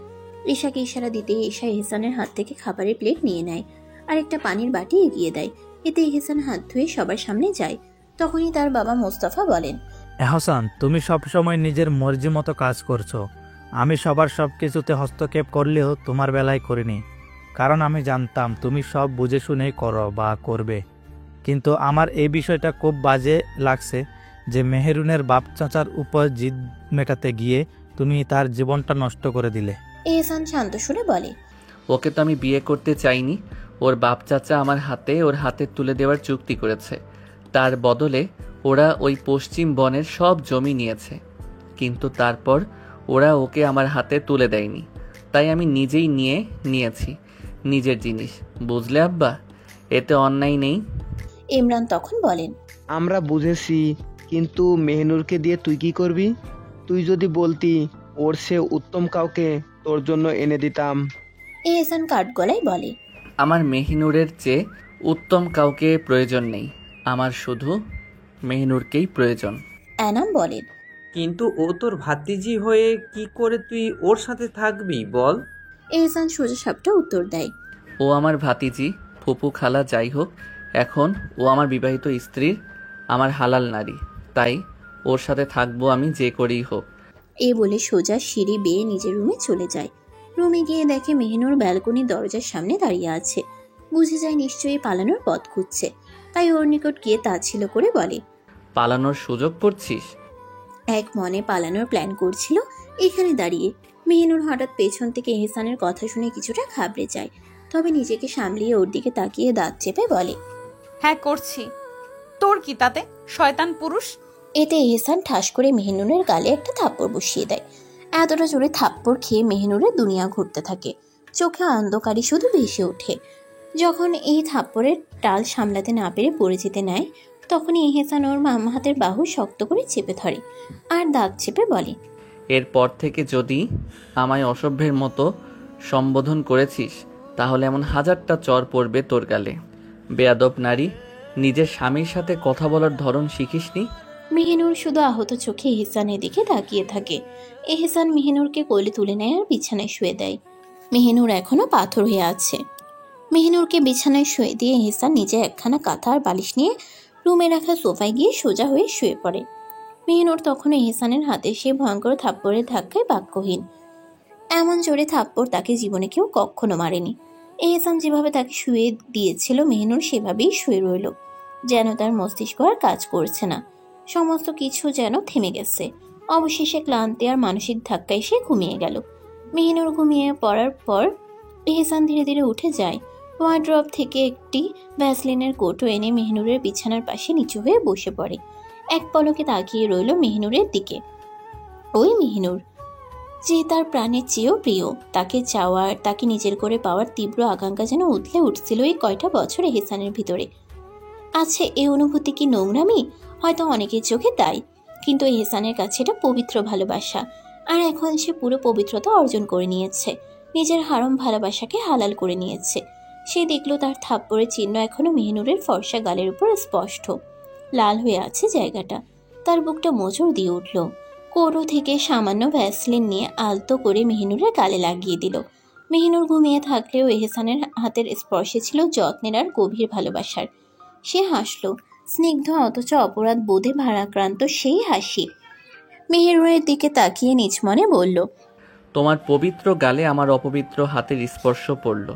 [SPEAKER 2] এশাকে ইশারা দিতে এশা এহসানের হাত থেকে খাবারের প্লেট নিয়ে নেয় আর একটা পানির বাটি এগিয়ে দেয়। এতে এহসান হাত ধুয়ে সবার সামনে যায়। তখনই তার বাবা মোস্তফা বলেন,
[SPEAKER 7] এহসান, তুমি সবসময় নিজের মর্জি মতো কাজ করছো। আমি সবার সব কিছুতে হস্তক্ষেপ করলেও তোমার বেলায় করিনি, কারণ আমি জানতাম তুমি সব বুঝে শুনেই করো বা করবে। কিন্তু আমার এই বিষয়টা খুব বাজে লাগছে যে মেহেরুনের বাপ চাচার উপর জিদ মেটাতে গিয়ে তুমি তার জীবনটা নষ্ট করে দিলে।
[SPEAKER 2] এহসান শান্ত সুরে বলে,
[SPEAKER 3] ওকে তো আমি বিয়ে করতে চাইনি। ওর বাপ চাচা আমার হাতে ওর হাতে তুলে দেওয়ার চুক্তি করেছে। তার বদলে ওরা ওই পশ্চিম বনের সব জমি নিয়েছে, কিন্তু তারপর ওরা ওকে আমার হাতে তুলে দেয়নি। তাই আমি নিজেই নিয়েছি নিজের জিনিস। বুঝলে আব্বা, এতে অন্যায় নেই।
[SPEAKER 2] ইমরান তখন বলেন,
[SPEAKER 8] আমরা বুঝেছি, কিন্তু মেহনুরকে দিয়ে তুই কি করবি? তুই যদি বলতি ওর সে উত্তম কাউকে তোর জন্য এনে দিতাম।
[SPEAKER 2] এহসান কাঠ গলায় বলে,
[SPEAKER 3] আমার মেহিনুরের চেয়ে উত্তম কাউকে প্রয়োজন নেই, আমার শুধু মেহিনুরকেই প্রয়োজন।
[SPEAKER 2] এনাম বলেন,
[SPEAKER 9] কিন্তু ও তোর ভাতিজি হয়ে কি করে তুই ওর সাথে থাকবি বল?
[SPEAKER 2] এহসান সোজা সাপটা উত্তর দেয়,
[SPEAKER 3] ও আমার ভাতিজি, ফুপু, খালা যাই হোক, এখন ও আমার বিবাহিত স্ত্রীর, আমার হালাল নারী। তাই ওর সাথে থাকবো আমি যে করেই হোক।
[SPEAKER 2] এ বলে সোজা সিঁড়ি বেয়ে নিজের রুমে চলে যায়। রুমে গিয়ে দেখে মেহনুর ব্যালকনি দরজার সামনে দাঁড়িয়ে আছে। বুঝে যায় নিশ্চয়ই পালানোর পথ খুঁজছে, তাই ওর নিকট গিয়ে তাচ্ছিল্য করে বলে,
[SPEAKER 3] পালানোর সুযোগ পড়ছিস?
[SPEAKER 2] এক মনে পালানোর প্ল্যান করছিল এখানে দাঁড়িয়ে। মেহনুর হঠাৎ পেছন থেকে এহসানের কথা শুনে কিছুটা ঘাবড়ে যায়, তবে নিজেকে সামলিয়ে ওর দিকে তাকিয়ে দাঁত চেপে বলে,
[SPEAKER 1] হ্যাঁ করছি, তোর কি তাতে, শয়তান পুরুষ।
[SPEAKER 2] এতে এহসান ঠাস করে মেহনুরের গালে একটা থাপ্পড় বসিয়ে দেয়। এতটা জোরে থাপ্পড় খেয়ে মেহনুরের দুনিয়া ঘুরতে থাকে, চোখে অন্ধকারই শুধু ভেসে ওঠে। যখন এই থাপ্পড়ের টাল সামলাতে না পেরে পড়ে যেতে নেয়, তখনই এহসান ওর বাম হাতের বাহু শক্ত করে চেপে ধরে আর দাঁত চেপে বলে,
[SPEAKER 3] এরপর থেকে যদি আমায় অসভ্যের মতো সম্বোধন করেছিস, তাহলে এমন 1000টা চর পড়বে তোর গালে। বেয়াদব নারী, নিজের স্বামীর সাথে কথা বলার ধরন শিখিসনি?
[SPEAKER 2] মেহনুর শুধু আহত চোখে এহসানের দিকে তাকিয়ে থাকে। এহসান মেহনুরকে কোলে তুলে নেয় আর বিছানায় শুয়ে দেয়। মেহনুর এখনো পাথর হয়ে আছে। মেহনুরকে বিছানায় শুয়ে দিয়ে এহসান নিজে একখানা কাঁথা আর বালিশ নিয়ে রুমে রাখা সোফায় গিয়ে সোজা হয়ে শুয়ে পড়ে। মেহনুর তখনও এহসানের হাতে সে ভয়ঙ্কর থাপ্পড়ের ধাক্কায় বাক্যহীন। এমন জোরে থাপ্পড় তাকে জীবনে কেউ কখনো মারেনি। এহসান যেভাবে তাকে শুয়ে দিয়েছিল মেহনুর সেভাবেই শুয়ে রইল, যেন তার মস্তিষ্ক আর কাজ করছে না। সমস্ত কিছু যেন থেমে গেছে। অবশেষে ক্লান্তি আর মানসিক ধাক্কায় সে ঘুমিয়ে গেল। মেহনুর ঘুমিয়ে পড়ার পর এহসান ধীরে ধীরে উঠে যায়। ওয়ার্ড্রপ থেকে একটি ভ্যাসলিনের কৌটো এনে মেহনুরের বিছানার পাশে নিচু হয়ে বসে পড়ে। এক পলকে তাকিয়ে রইল মেহনুরের দিকে। ওই মেহনুর, যে তার প্রাণের চেয়েও প্রিয়, তাকে চাওয়ার, তাকে নিজের করে পাওয়ার তীব্র আকাঙ্ক্ষা যেন উথলে উঠছিল এই কয়টা বছর এহসানের ভিতরে। আছে এই অনুভূতি কি নোংরামি? হয়তো অনেকের চোখে তাই, কিন্তু এহসানের কাছে এটা পবিত্র ভালোবাসা। আর এখন সে পুরো পবিত্রতা অর্জন করে নিয়েছে, নিজের হারাম ভালোবাসাকে হালাল করে নিয়েছে। সে দেখল তার থাপ্পড়ের চিহ্ন এখনো মেহনুরের ফর্সা গালের উপর স্পষ্ট। লাল হয়ে আছে জায়গাটা। তার বুকটা মোচড় দিয়ে উঠল। কৌটো থেকে সামান্য ভ্যাসলিন নিয়ে আলতো করে মেহনুরের গালে লাগিয়ে দিল। মেহনুর ঘুমিয়ে থাকলেও এহসানের হাতের স্পর্শে ছিল যত্নের আর গভীর ভালোবাসার। সে হাসল, স্নিগ্ধ অথচ অপরাধ বোধে ভারাক্রান্ত সেই হাসি। মেহনুরের দিকে তাকিয়ে নিজ মনে বলল,
[SPEAKER 3] তোমার পবিত্র গালে আমার অপবিত্র হাতের স্পর্শ পড়ল।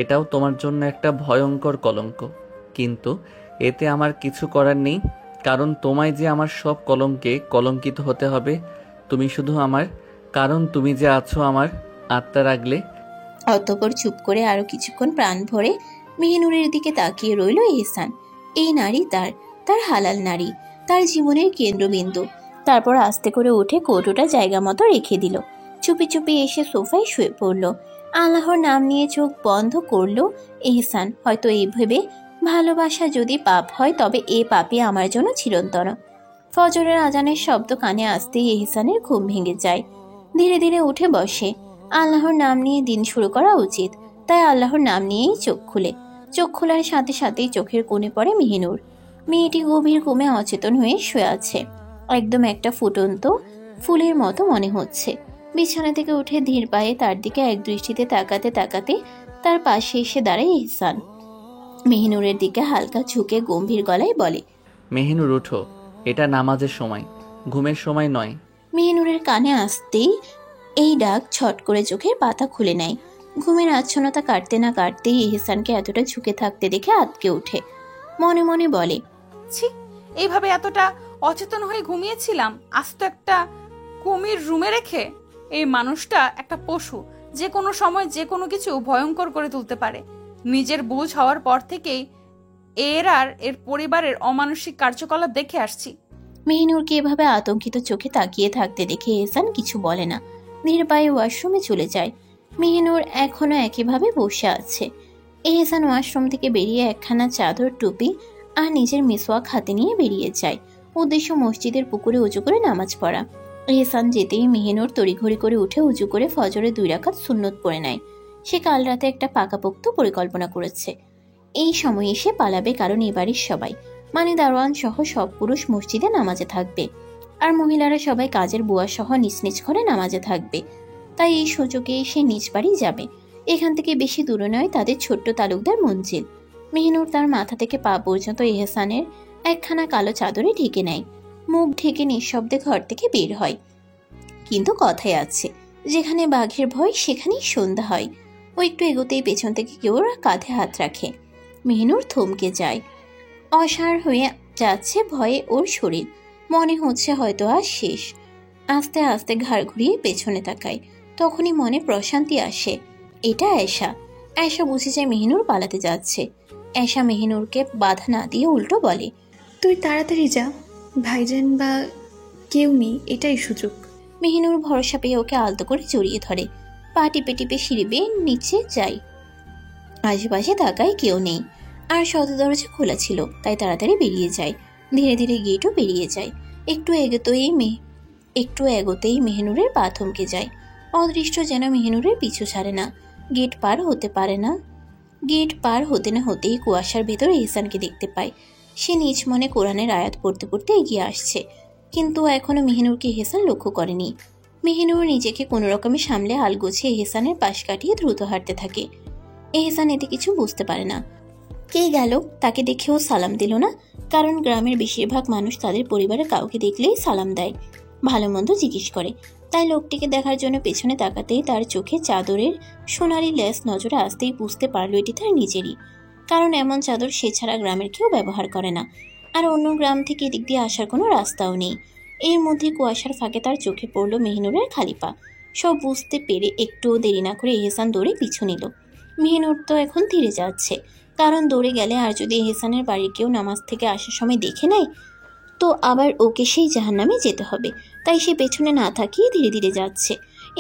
[SPEAKER 3] এটাও তোমার জন্য একটা ভয়ঙ্কর কলঙ্ক, কিন্তু এতে আমার কিছু করার নেই, কারণ তোমায় যে আমার সব কলঙ্কে কলঙ্কিত হতে হবে। তুমি শুধু আমার, কারণ তুমি যে আছো আমার আত্মার আগলে।
[SPEAKER 2] অতঃপর চুপ করে আরো কিছুক্ষণ প্রাণ ভরে মেহনুরের দিকে তাকিয়ে রইল এহসান। এই নারী তার হালাল নারী, তার জীবনের কেন্দ্রবিন্দু। তারপর আস্তে করে উঠে কৌটোটা জায়গা মতো রেখে দিল। চুপি চুপি এসে সোফায় শুয়ে পড়ল। আল্লাহর নাম নিয়ে চোখ বন্ধ করল এহসান। হয়তো এই ভেবে, ভালোবাসা যদি পাপ হয় তবে এ পাপই আমার জন্য চিরন্তন। ফজরের আজানের শব্দ কানে আসতেই এহসানের ঘুম ভেঙে যায়। ধীরে ধীরে উঠে বসে। আল্লাহর নাম নিয়ে দিন শুরু করা উচিত, তাই আল্লাহর নাম নিয়েই চোখ খুলে। চোখ খোলার সাথে সাথেই চোখের কোণে পড়ে মেহনুর। মেয়েটি গভীর ঘুমে অচেতন হয়ে শুয়ে আছে, একদম একটা ফুটন্ত ফুলের মতো মনে হচ্ছে। বিছানা থেকে উঠে ধীর পায়ে তার দিকে এক দৃষ্টিতে তাকাতে তাকাতে তার পাশে এসে দাঁড়ায় এহসান। মেহনুরের দিকে হালকা ঝুঁকে গম্ভীর গলায় বলে,
[SPEAKER 3] মেহিনুর উঠো, এটা নামাজের সময়, ঘুমের সময় নয়।
[SPEAKER 2] মেহনুরের কানে আসতেই এই ডাক ছট করে চোখের পাতা খুলে নেয়। ঘুমের আচ্ছন্নতা কাটতে না কাটতেই এহসানকে এতটা ঝুঁকে থাকতে দেখে আঁতকে ওঠে। মনে মনে বলে,
[SPEAKER 1] ছি, এইভাবে এতটা অচেতন হয়ে ঘুমিয়েছিলাম, আজ তো একটা কুমির রুমে রেখে। এই মানুষটা একটা পশু, যে কোনো সময় যে কোনো কিছু ভয়ঙ্কর করে তুলতে পারে। নিজের বুঝ হওয়ার পর থেকেই এর পরিবারের অমানসিক কার্যকলাপ দেখে আসছি।
[SPEAKER 2] মেহিনুরকে এভাবে আতঙ্কিত চোখে তাকিয়ে থাকতে দেখে এহসান কিছু বলে না, নির্বায়ে ওয়াশরুমে চলে যায়। মেহিনুর এখনো একইভাবে বসে আছে। এহসান ওয়াশরুম থেকে বেরিয়ে একখানা চাদর, টুপি আর নিজের মিসওয়াক হাতে নিয়ে বেরিয়ে যায়। উদ্দেশ্য মসজিদের পুকুরে উঁচু করে নামাজ পড়া। এহসান যেতেই মেহিনুর তড়িঘড়ি করে উঠে উঁচু করে ফজরে 2 রাকাত সুন্নত পড়ে নেয়। সে কাল রাতে একটা পাকাপোক্ত পরিকল্পনা করেছে। এই সময় এসে পালাবে, কারণ এ বাড়ির সবাই মানে দারোয়ান সহ সব পুরুষ মসজিদে নামাজে থাকবে, আর মহিলারা সবাই কাজের বুয়া সহ নিজ নিজ ঘরে নামাজে থাকবে। তাই এই সুযোগে সে নিজ বাড়ি যাবে। এখান থেকে বেশি দূরে নয় তাদের ছোট্ট তালুকদার মঞ্জিল। মেহিনুর তার মাথা থেকে পা পর্যন্ত এহসানের একখানা কালো চাদরে ঢেকে নেয়। মুখ ঢেকে নিঃশব্দে ঘর থেকে বের হয়। কিন্তু কথায় আছে, যেখানে বাঘের ভয় সেখানেই সন্ধ্যা হয়। ও একটু এগোতেই পেছন থেকে কেউ ওর কাঁধে হাত রাখে। মেহিনুর থমকে যায়। অসাড় হয়ে যাচ্ছে ভয়ে ওর শরীর। মনে হচ্ছে হয়তো আজ শেষ। আস্তে আস্তে ঘাড় ঘুরিয়ে পেছনে তাকায়। তখনই মনে প্রশান্তি আসে। এটা আয়েশা। আয়েশা বুঝে যায় মেহিনুর পালাতে যাচ্ছে। আয়েশা মেহিনুরকে বাধা না দিয়ে উল্টো বলে,
[SPEAKER 6] তুই তাড়াতাড়ি যা, ভাইজান বা কেউ নেই, এটাই সুযোগ।
[SPEAKER 2] মেহিনুর ভরসা পেয়ে ওকে আলতো করে জড়িয়ে ধরে। পা টিপে টিপে সিঁড়ি বেয়ে নিচে যায়। আশেপাশে তাকায়, কেউ নেই। আর সদর দরজা খোলা ছিল, তাই তাড়াতাড়ি বেরিয়ে যায়। ধীরে ধীরে গেটও পেরিয়ে যায়। একটু এগোতেই মেহিনুরের পা থমকে যায়। অদৃষ্ট যেন মেহিনুরের পিছু ছাড়ে না। গেট পার হতে না হতেই কুয়াশার ভেতর এহসানকে দেখতে পায়। সে নিজ মনে কোরআনের আয়াত পড়তে পড়তে এগিয়ে আসছে, কিন্তু এখনো মেহিনুরকে এহসান লক্ষ্য করেনি। মেহিনুর নিজেকে কোনো রকমে সামলে হাল গুছিয়ে এহসানের পাশ কাটিয়ে দ্রুত হাঁটতে থাকে। এহসান এতে কিছু বুঝতে পারে না। কে গেল তাকে দেখেও সালাম দিল না, কারণ গ্রামের বেশিরভাগ মানুষ তাদের পরিবারের কাউকে দেখলেই সালাম দেয়, ভালো মন্দ জিজ্ঞেস করে। তাই লোকটিকে দেখার জন্য পেছনে তাকাতেই তার চোখে চাদরের সোনালি লেস নজরে আসতেই বুঝতে পারল এটি তার নিজেরই, কারণ এমন চাদর সে ছাড়া গ্রামের কেউ ব্যবহার করে না। আর অন্য গ্রাম থেকে এদিক দিয়ে আসার কোনো রাস্তাও নেই। এর মধ্যে কুয়াশার ফাঁকে তার চোখে পড়ল মেহিনুরের খালি পা। সব বুঝতে পেরে একটুও দেরি না করে এহসান দৌড়ে পিছু নিল। মেহিনুর তো এখন ধীরে যাচ্ছে, কারণ দৌড়ে গেলে আর যদি এহসানের বাড়ির কেউ নামাজ থেকে আসার সময় দেখে নেয় তো আবার ওকে সেই জাহান্নামে যেতে হবে। তাই সে পেছনে না থাকিয়ে ধীরে ধীরে যাচ্ছে।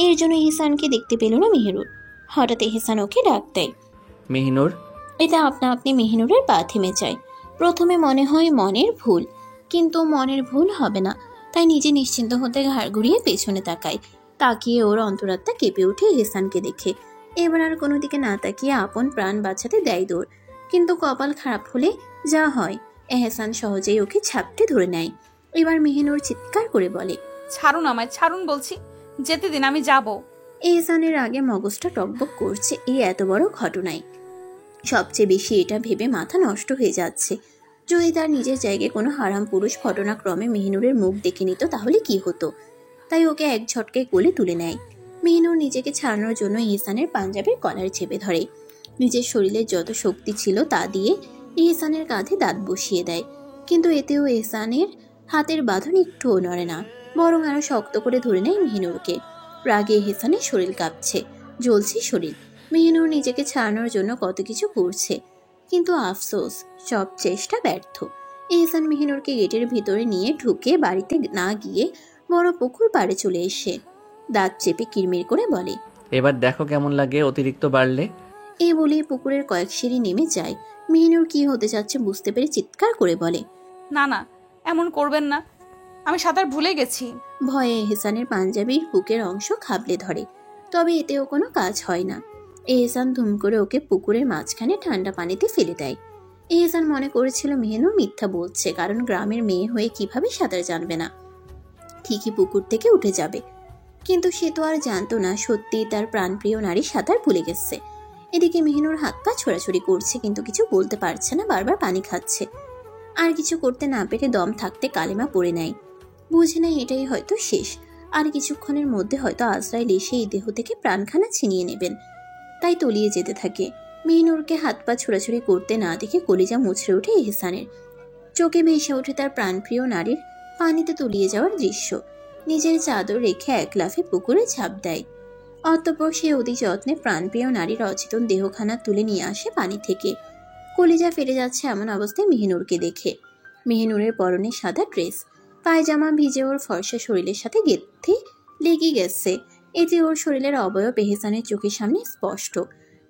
[SPEAKER 2] এর জন্য এহসানকে দেখতে পেল না মেহিনুর। হঠাৎ এহসান ওকে ডাক দেয়,
[SPEAKER 3] মেহিনুর।
[SPEAKER 2] এটা আপনা আপনি মেহিনুরের পা থেমে যায়। প্রথমে মনে হয় মনের ভুল, কিন্তু মনের ভুল হবে না। তাই নিজে নিশ্চিন্ত হতে ঘাড় ঘুরিয়ে পেছনে তাকিয়ে ওর অন্তরাত্মা কেঁপে ওঠে এহসানকে দেখে। এবার আর কোনো দিকে না তাকিয়ে আপন প্রাণ বাঁচাতে দেয় দৌড়। কিন্তু কপাল খারাপ হলে যা হয়, এহসান সহজেই ওকে ছাপটে ধরে নেয়। এবার মেহিনুর চিৎকার করে বলে,
[SPEAKER 1] ছাড়ুন আমায়, ছাড়ুন বলছি, যেতে দিন, আমি যাব।
[SPEAKER 2] এহসানের আগে মগজটা টকবক করছে এই এত বড় ঘটনায়। সবচেয়ে বেশি এটা ভেবে মাথা নষ্ট হয়ে যাচ্ছে, যদি তার নিজের জায়গায় কোনো হারাম পুরুষ ঘটনাক্রমে মেহিনুরের মুখ দেখে নিত তাহলে কি হতো। তাই ওকে এক ঝটকায় কোলে তুলে নেয়। মেহিনুর নিজেকে ছাড়ানোর জন্য এহসানের পাঞ্জাবির কলার চেপে ধরে। নিজের শরীরে যত শক্তি ছিল তা দিয়ে এহসানের কাঁধে দাঁত বসিয়ে দেয়, কিন্তু এতেও এহসানের হাতের বাঁধন একটুও নড়ে না, বরং আরো শক্ত করে ধরে নেয় মেহিনুরকে। রাগে এহসানের শরীর কাঁপছে, জ্বলছে শরীর। মেহিনুর নিজেকে ছাড়ানোর জন্য কত কিছু করছে, কিন্তু আফসোস, সব চেষ্টা ব্যর্থ। এহসান মেহিনুরকে গেটের ভিতরে নিয়ে ঢুকে বাড়িতে না গিয়ে বড় পুকুর পাড়ে চলে এসে দাঁত চেপে কিরমির করে বলে,
[SPEAKER 3] এবার দেখো কেমন লাগে অতিরিক্ত বাড়লে।
[SPEAKER 2] এ বলে পুকুরের কয়েক সিঁড়ি নেমে যায়। মেহিনুর কি হতে যাচ্ছে বুঝতে পেরে চিৎকার করে বলে,
[SPEAKER 1] না না, এমন করবেন না, আমি সাঁতার ভুলে গেছি।
[SPEAKER 2] ভয়ে এহসানের পাঞ্জাবির বুকের অংশ খাবলে ধরে, তবে এতেও কোনো কাজ হয় না। এহসান ধুম করে ওকে পুকুরের মাঝখানে ঠান্ডা পানিতে ফেলে দেয়। এহসান মনে করেছিল মেহিনুর মিথ্যা বলছে, কারণ গ্রামের মেয়ে হয়ে কিভাবে সাঁতার জানবে না, ঠিকই পুকুর থেকে উঠে যাবে। কিন্তু সে তো আর জানতো না সত্যি তার প্রাণপ্রিয় নারী সাঁতার ভুলে গেছে। এদিকে মেহিনুর হাত পা ছোড়াছুড়ি করছে, কিন্তু কিছু বলতে পারছে না, বারবার পানি খাচ্ছে। আর কিছু করতে না পেরে দম থাকতে কালেমা পড়ে নেয়। বুঝে নেয় এটাই হয়তো শেষ, আর কিছুক্ষণের মধ্যে হয়তো আজরাইল এসে এই দেহ থেকে প্রাণখানা ছিনিয়ে নেবেন। তাই তলিয়ে যেতে থাকে। মেহিনুরকে হাত পা ছোড়াছুড়ি করতে না দেখে কলিজা মুচড়ে ওঠে এহসানের। চোখে ভেসে ওঠে তার প্রাণপ্রিয় নারীর পানিতে তলিয়ে যাওয়ার দৃশ্য। নিজের চাদর রেখে এক লাফে পুকুরে ঝাঁপ দেয়। অতঃপর সে অতি যত্নে প্রাণপ্রিয় নারীর অচেতন দেহখানা তুলে নিয়ে আসে পানি থেকে। কলিজা ফেটে যাচ্ছে এমন অবস্থায় মেহিনুরকে দেখে। মেহিনুরের পরনে সাদা ড্রেস, পায়জামা ভিজে ওর ফর্সা শরীরের সাথে গেঁথে লেগে গেছে। এতে ওর শরীরের অবয়ব এহসানের চোখের সামনে স্পষ্ট,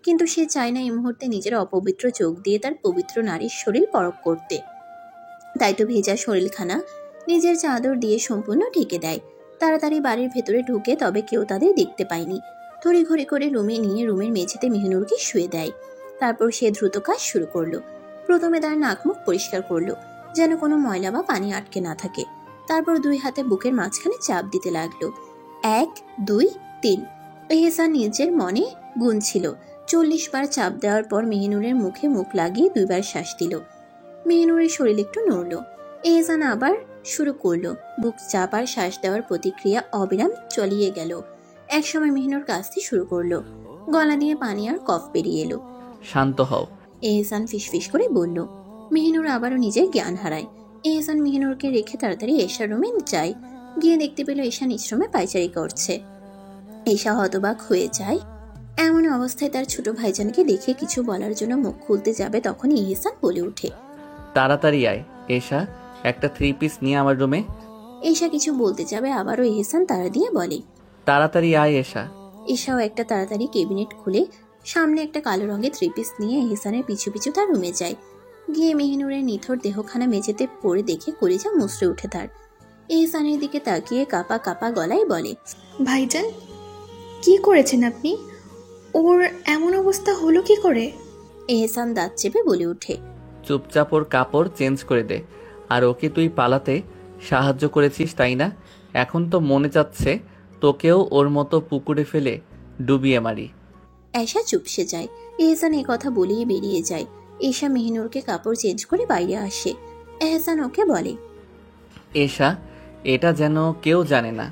[SPEAKER 2] কিন্তু সে চায় না এই মুহূর্তে নিজের অপবিত্র চোখ দিয়ে তার পবিত্র নারীর শরীর পরখ করতে। তাই তো ভেজা শরীরখানা নিজের চাদর দিয়ে সম্পূর্ণ ঢেকে দেয়। তাড়াতাড়ি বাড়ির ভেতরে ঢুকে, তবে কেউ তাদের দেখতে পায়নি। তড়িঘড়ি করে রুমে নিয়ে রুমের মেঝেতে মেহিনুরকে শুয়ে দেয়। তারপর সে দ্রুত কাজ শুরু করলো। প্রথমে তার নাক মুখ পরিষ্কার করলো, যেন কোনো ময়লা বা পানি আটকে না থাকে। তারপর 2 হাতে বুকের মাঝখানে চাপ দিতে লাগলো। 1, 2, 3। এহসান নিজের মনে গুনছিল। 40 বার চাপ দেওয়ার পর মেহিনুরের মুখে মুখ লাগিয়ে 2 বার শ্বাস দিল। মেহিনুরের শরীর একটু নড়ল। এহসান আবার শুরু করলো। বুক চাপ আর শ্বাস দেওয়ার প্রতিক্রিয়া অবিরাম চলিয়ে গেল। একসময় মেহিনুর কাশতে শুরু করলো। গলা দিয়ে পানি আর কফ বেরিয়ে এলো।
[SPEAKER 3] শান্ত হও।
[SPEAKER 2] এহসান ফিসফিস করে বলল। মেহিনুর আবারও নিজের জ্ঞান হারায়। এহসান মেহিনুরকে রেখে তাড়াতাড়ি এশার রুমে যায়। গিয়ে দেখতে পেল এশা নিজ রুমে পায়চারি করছে। এশা হতবাক হয়ে যায়। এমন অবস্থায় তার ছোট ভাইজানকে দেখে কিছু বলার জন্য মুখ খুলতে যাবে, তখনই এহসান বলে ওঠে,
[SPEAKER 3] তাড়াতাড়ি আয় এশা, একটা 3 পিস নিয়ে আমার রুমে।
[SPEAKER 2] এশা কিছু বলতে যাবে, আবারও এহসান তাড়া দিয়ে বলে,
[SPEAKER 3] তাড়াতাড়ি আয় এশা।
[SPEAKER 2] এশাও একটা তাড়াতাড়ি ক্যাবিনেট খুলে সামনে একটা কালো রঙের 3 পিস নিয়ে এহসানের পিছু পিছু তার রুমে যায়। গিয়ে মেহিনুরের নিথর দেহখানা মেঝেতে পড়ে দেখে কলিজা মুচড়ে উঠে তার। এহসানের দিকে তাকিয়ে কাপা কাপা গলায় বলে,
[SPEAKER 6] ভাইজান, কি করেছেন আপনি? ওর এমন অবস্থা হলো কি করে?
[SPEAKER 2] এহসান দাঁত চেপে বলে ওঠে,
[SPEAKER 3] চুপচাপ ওর কাপড় চেঞ্জ করে দে। আর ওকে তুই পালাতে সাহায্য করেছিস তাই না? এখন তো মনে যাচ্ছে তোকেও ওর মতো পুকুরে ফেলে ডুবিয়ে মারি।
[SPEAKER 2] এশা চুপসে যায়। এহসান এই কথা বলেই বেরিয়ে যায়। এশা মেহিনুরকে কাপড় চেঞ্জ করে বাইরে আসে। এহসান ওকে বলে,
[SPEAKER 3] এশা, এটা যেন কেউ জানে না।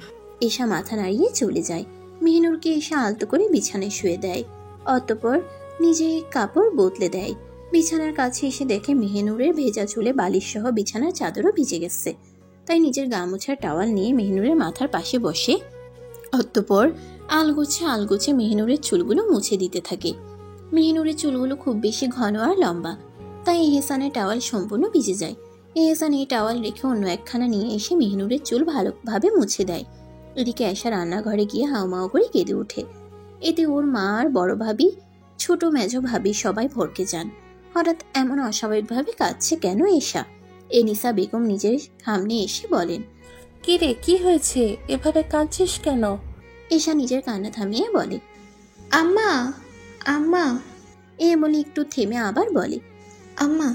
[SPEAKER 2] এশা মাথা নাড়িয়ে চলে যায়। মেহিনুরকে এশা আলতো করে বিছানায় শুয়ে দেয়। অতঃপর নিজে কাপড় বদলে দেয়। বিছানার কাছে এসে দেখে মেহিনুরের ভেজা চুলে বালিশ সহ বিছানার চাদরও ভিজে গেছে। তাই নিজের গা মোছার টাওয়াল নিয়ে মেহিনুরের মাথার পাশে বসে অতঃপর আলগোছে মেহিনুরের চুলগুলো মুছে দিতে থাকে। মেহিনুরের চুলগুলো খুব বেশি ঘন আর লম্বা, তাই এহসানের টাওয়াল সম্পূর্ণ ভিজে যায়। এহসান এই টাওয়াল রেখে অন্য একখানা নিয়ে এসে মেহিনুরের চুল ভালোভাবে মুছে দেয়। এদিকে এশা রান্নাঘরে গিয়ে হাউমাউ করে কেঁদে ওঠে। এতে ওর মা আর বড় ভাবি, ছোট মেজো ভাবি সবাই ভরকে যান। হঠাৎ এমন অস্বাভাবিকভাবে কাঁদছে কেন এশা? এনিসা বেগম নিজের সামনে এসে বলেন,
[SPEAKER 10] কি রে, কি হয়েছে? এভাবে কাঁদছিস কেন?
[SPEAKER 2] এশা নিজের কান্না থামিয়ে বলে,
[SPEAKER 6] আম্মা, আম্মা।
[SPEAKER 2] এ বলে একটু থেমে আবার বলে,
[SPEAKER 6] আম্মা,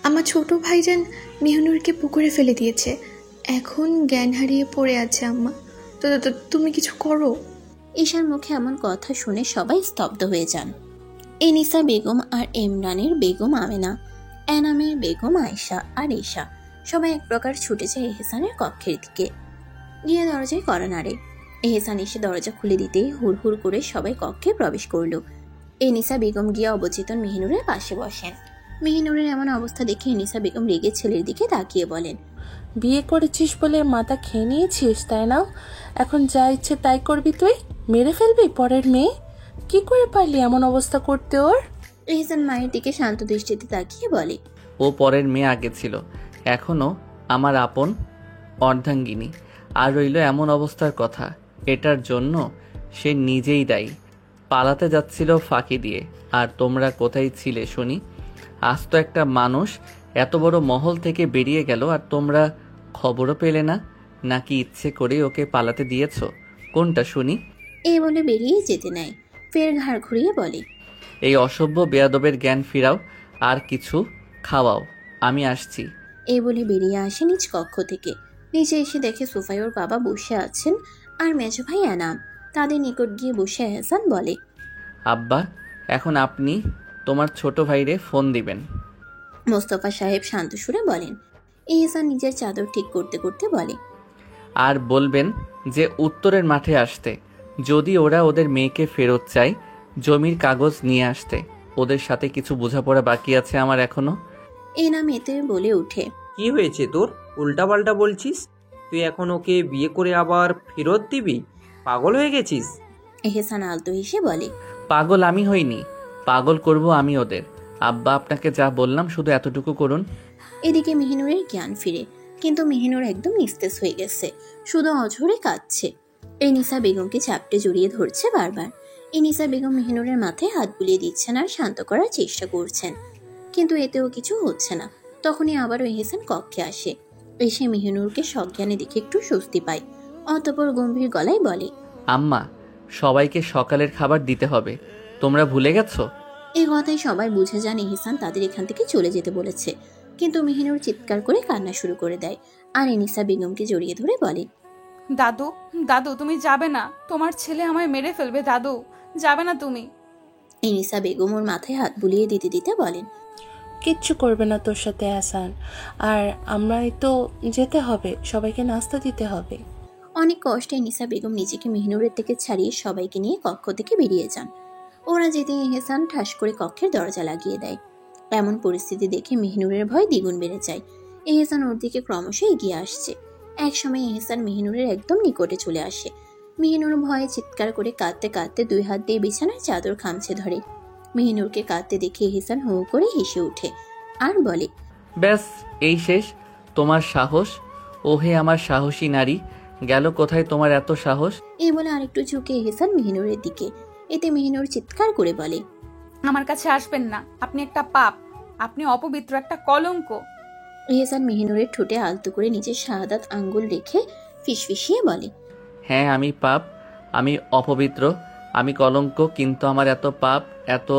[SPEAKER 6] আমার ছোট ভাইজান মেহনুরকে পুকুরে ফেলে দিয়েছে। এখন জ্ঞান হারিয়ে পড়ে আছে আম্মা। তুমি কিছু করো।
[SPEAKER 2] ঈশার মুখে এমন কথা শুনে সবাই স্তব্ধ হয়ে যান। এনিসা বেগম আর ইমরানের বেগম আমেনা, এনামের বেগম আয়েশা আর ঈশা সবাই এক প্রকার ছুটেছে এহসানের কক্ষের দিকে। গিয়ে দরজায় কড়া নাড়ে। এহসান এসে দরজা খুলে দিতেই হুড় করে সবাই কক্ষে প্রবেশ করলো। এনিসা বেগম গিয়ে অবচেতন মেহিনুরের পাশে বসেন। মেহিনুরের এমন অবস্থা দেখে এনিসা বেগম রেগে ছেলের দিকে তাকিয়ে বলেন,
[SPEAKER 10] বিয়ে করেছিস বলে মাথা খেয়ে নিয়েছিস তাই না? এখন যা ইচ্ছে তাই করবি তুই? মেরে ফেলবি পরের মেয়ে? কি করে পারলি এমন অবস্থা করতে ওর?
[SPEAKER 2] এহসান মায়ের দিকে শান্ত দৃষ্টিতে তাকিয়ে বলে,
[SPEAKER 3] ও পরের মেয়ে আগে ছিল, এখনো আমার আপন অর্ধাঙ্গিনী। আর রইল এমন অবস্থার কথা, এটার জন্য সে নিজেই দায়ী। পালাতে যাচ্ছিল ফাঁকি দিয়ে। আর তোমরা কোথায় ছিলে শুনি? আজ তো একটা মানুষ এত বড় মহল থেকে বেরিয়ে গেল আর তোমরা খবরও পেলে না? নাকি ইচ্ছে করে ওকে পালাতে দিয়েছ? কোনটা শুনি?
[SPEAKER 2] এই বলে বেরিয়ে যেতে নেয়। ফের ঘাড় ঘুরিয়ে বলে,
[SPEAKER 3] এই অসভ্য বেয়াদবের জ্ঞান ফিরাও আর কিছু খাওয়াও, আমি আসছি।
[SPEAKER 2] এই বলে বেরিয়ে আসে নিজ কক্ষ থেকে। নিচে এসে দেখে সোফায় ওর বাবা বসে আছেন আর মেজো ভাই এনাম। তাদের নিকট গিয়ে বসে এহসান বলে,
[SPEAKER 3] আব্বা, এখন আপনি তোমার ছোট ভাইরে ফোন দিবেন।
[SPEAKER 2] মোস্তফা সাহেব শান্ত সুরে বলেন। এহসান নিজের চাদর ঠিক করতে করতে বলে,
[SPEAKER 3] আর বলবেন যে উত্তরের মাঠে আসতে, যদি ওরা ওদের মেয়েকে ফেরত চায়, জমির কাগজ নিয়ে আসতে। ওদের সাথে কিছু বোঝাপড়া বাকি আছে আমার এখনো।
[SPEAKER 2] এনাম এতে বলে উঠে,
[SPEAKER 9] কি হয়েছে তোর? উল্টাপাল্টা বলছিস? তুই এখন ওকে বিয়ে করে আবার ফেরত দিবি? পাগল হয়ে গেছিস?
[SPEAKER 2] এহসান আলতো হেসে বলে,
[SPEAKER 3] পাগল আমি হইনি, পাগল করব আমি ওদের। আব্বা আপনাকে যা বললাম শুধু এতটুকু করুন।
[SPEAKER 2] এদিকে মেহিনুরের জ্ঞান ফিরে, কিন্তু মেহিনুর একদম নিস্তেজ হয়ে গেছে, শুধু অঝরে কাঁদছে। এনিসা বেগমকে চাপটে জড়িয়ে ধরছে বারবার। এনিসা বেগম মেহিনুরের মাথায় হাত বুলিয়ে দিচ্ছেন আর শান্ত করার চেষ্টা করছেন, কিন্তু এতেও কিছু হচ্ছে না। তখনই আবারও এহসান কক্ষে আসে। এসে মেহিনুরকে সজ্ঞানে দেখে একটু স্বস্তি পায়। অতঃপর গম্ভীর গলায় বলে,
[SPEAKER 3] আম্মা, সবাইকে সকালের খাবার দিতে হবে, তোমরা ভুলে গেছো?
[SPEAKER 2] এই কথায় সবাই বুঝে যান এহসান তাদের এখান থেকে চলে যেতে বলেছে, কিন্তু মেহিনুর চিৎকার করে কান্না শুরু করে দেয় আর এনিসা বেগমকে জড়িয়ে ধরে বলে,
[SPEAKER 1] দাদু, দাদু তুমি যাবে না, তোমার ছেলে আমায় মেরে ফেলবে, দাদু যাবে না তুমি।
[SPEAKER 2] এনিসা বেগম ওর মাথায় হাত বুলিয়ে দিতে দিতে বলেন,
[SPEAKER 10] কিচ্ছু করবে না তোর সাথে আসান, আর আমরাই তো যেতে হবে, সবাইকে নাস্তা দিতে হবে।
[SPEAKER 2] অনেক কষ্টে এনিসা বেগম নিজেকে মেহিনুরের থেকে ছাড়িয়ে সবাইকে নিয়ে কক্ষ থেকে বেরিয়ে যান। ওরা যেতে এহসান ঠাস করে কক্ষের দরজা লাগিয়ে দেয়। এমন পরিস্থিতি দেখে মেহিনুরের ভয় দ্বিগুণ বেড়ে যায়। এহসান ওর দিকে ক্রমশ এগিয়ে আসছে। একসময় এহসান মেহিনুরের একদম নিকটে চলে আসে। মেহিনুর ভয়ে চিৎকার করে কাঁদতে কাঁদতে 2 হাত দিয়ে বিছানার চাদর খামচে ধরে। মেহিনুরকে কাঁদতে দেখে এহসান হো করে হেসে ওঠে আর বলে,
[SPEAKER 3] ব্যাস এই শেষ তোমার সাহস? ওহে আমার সাহসী নারী, গেল কোথায় তোমার এত সাহস?
[SPEAKER 2] এই বলে আরেকটু ঝুঁকে এহসান মেহিনুরের দিকে। এতে মেহিনুর চিৎকার করে বলে,
[SPEAKER 1] আমার কাছে আসবেন না, আপনি একটা পাপ, আপনি অপবিত্র, একটা কলঙ্ক।
[SPEAKER 2] এহসান মেহিনুরের ঠোঁটে আলতো করে নিজের শাহাদাত আঙ্গুল রেখে ফিসফিসিয়ে বলে,
[SPEAKER 3] হ্যাঁ আমি পাপ, আমি অপবিত্র, আমি কলঙ্ক, কিন্তু আমার এত পাপ, এত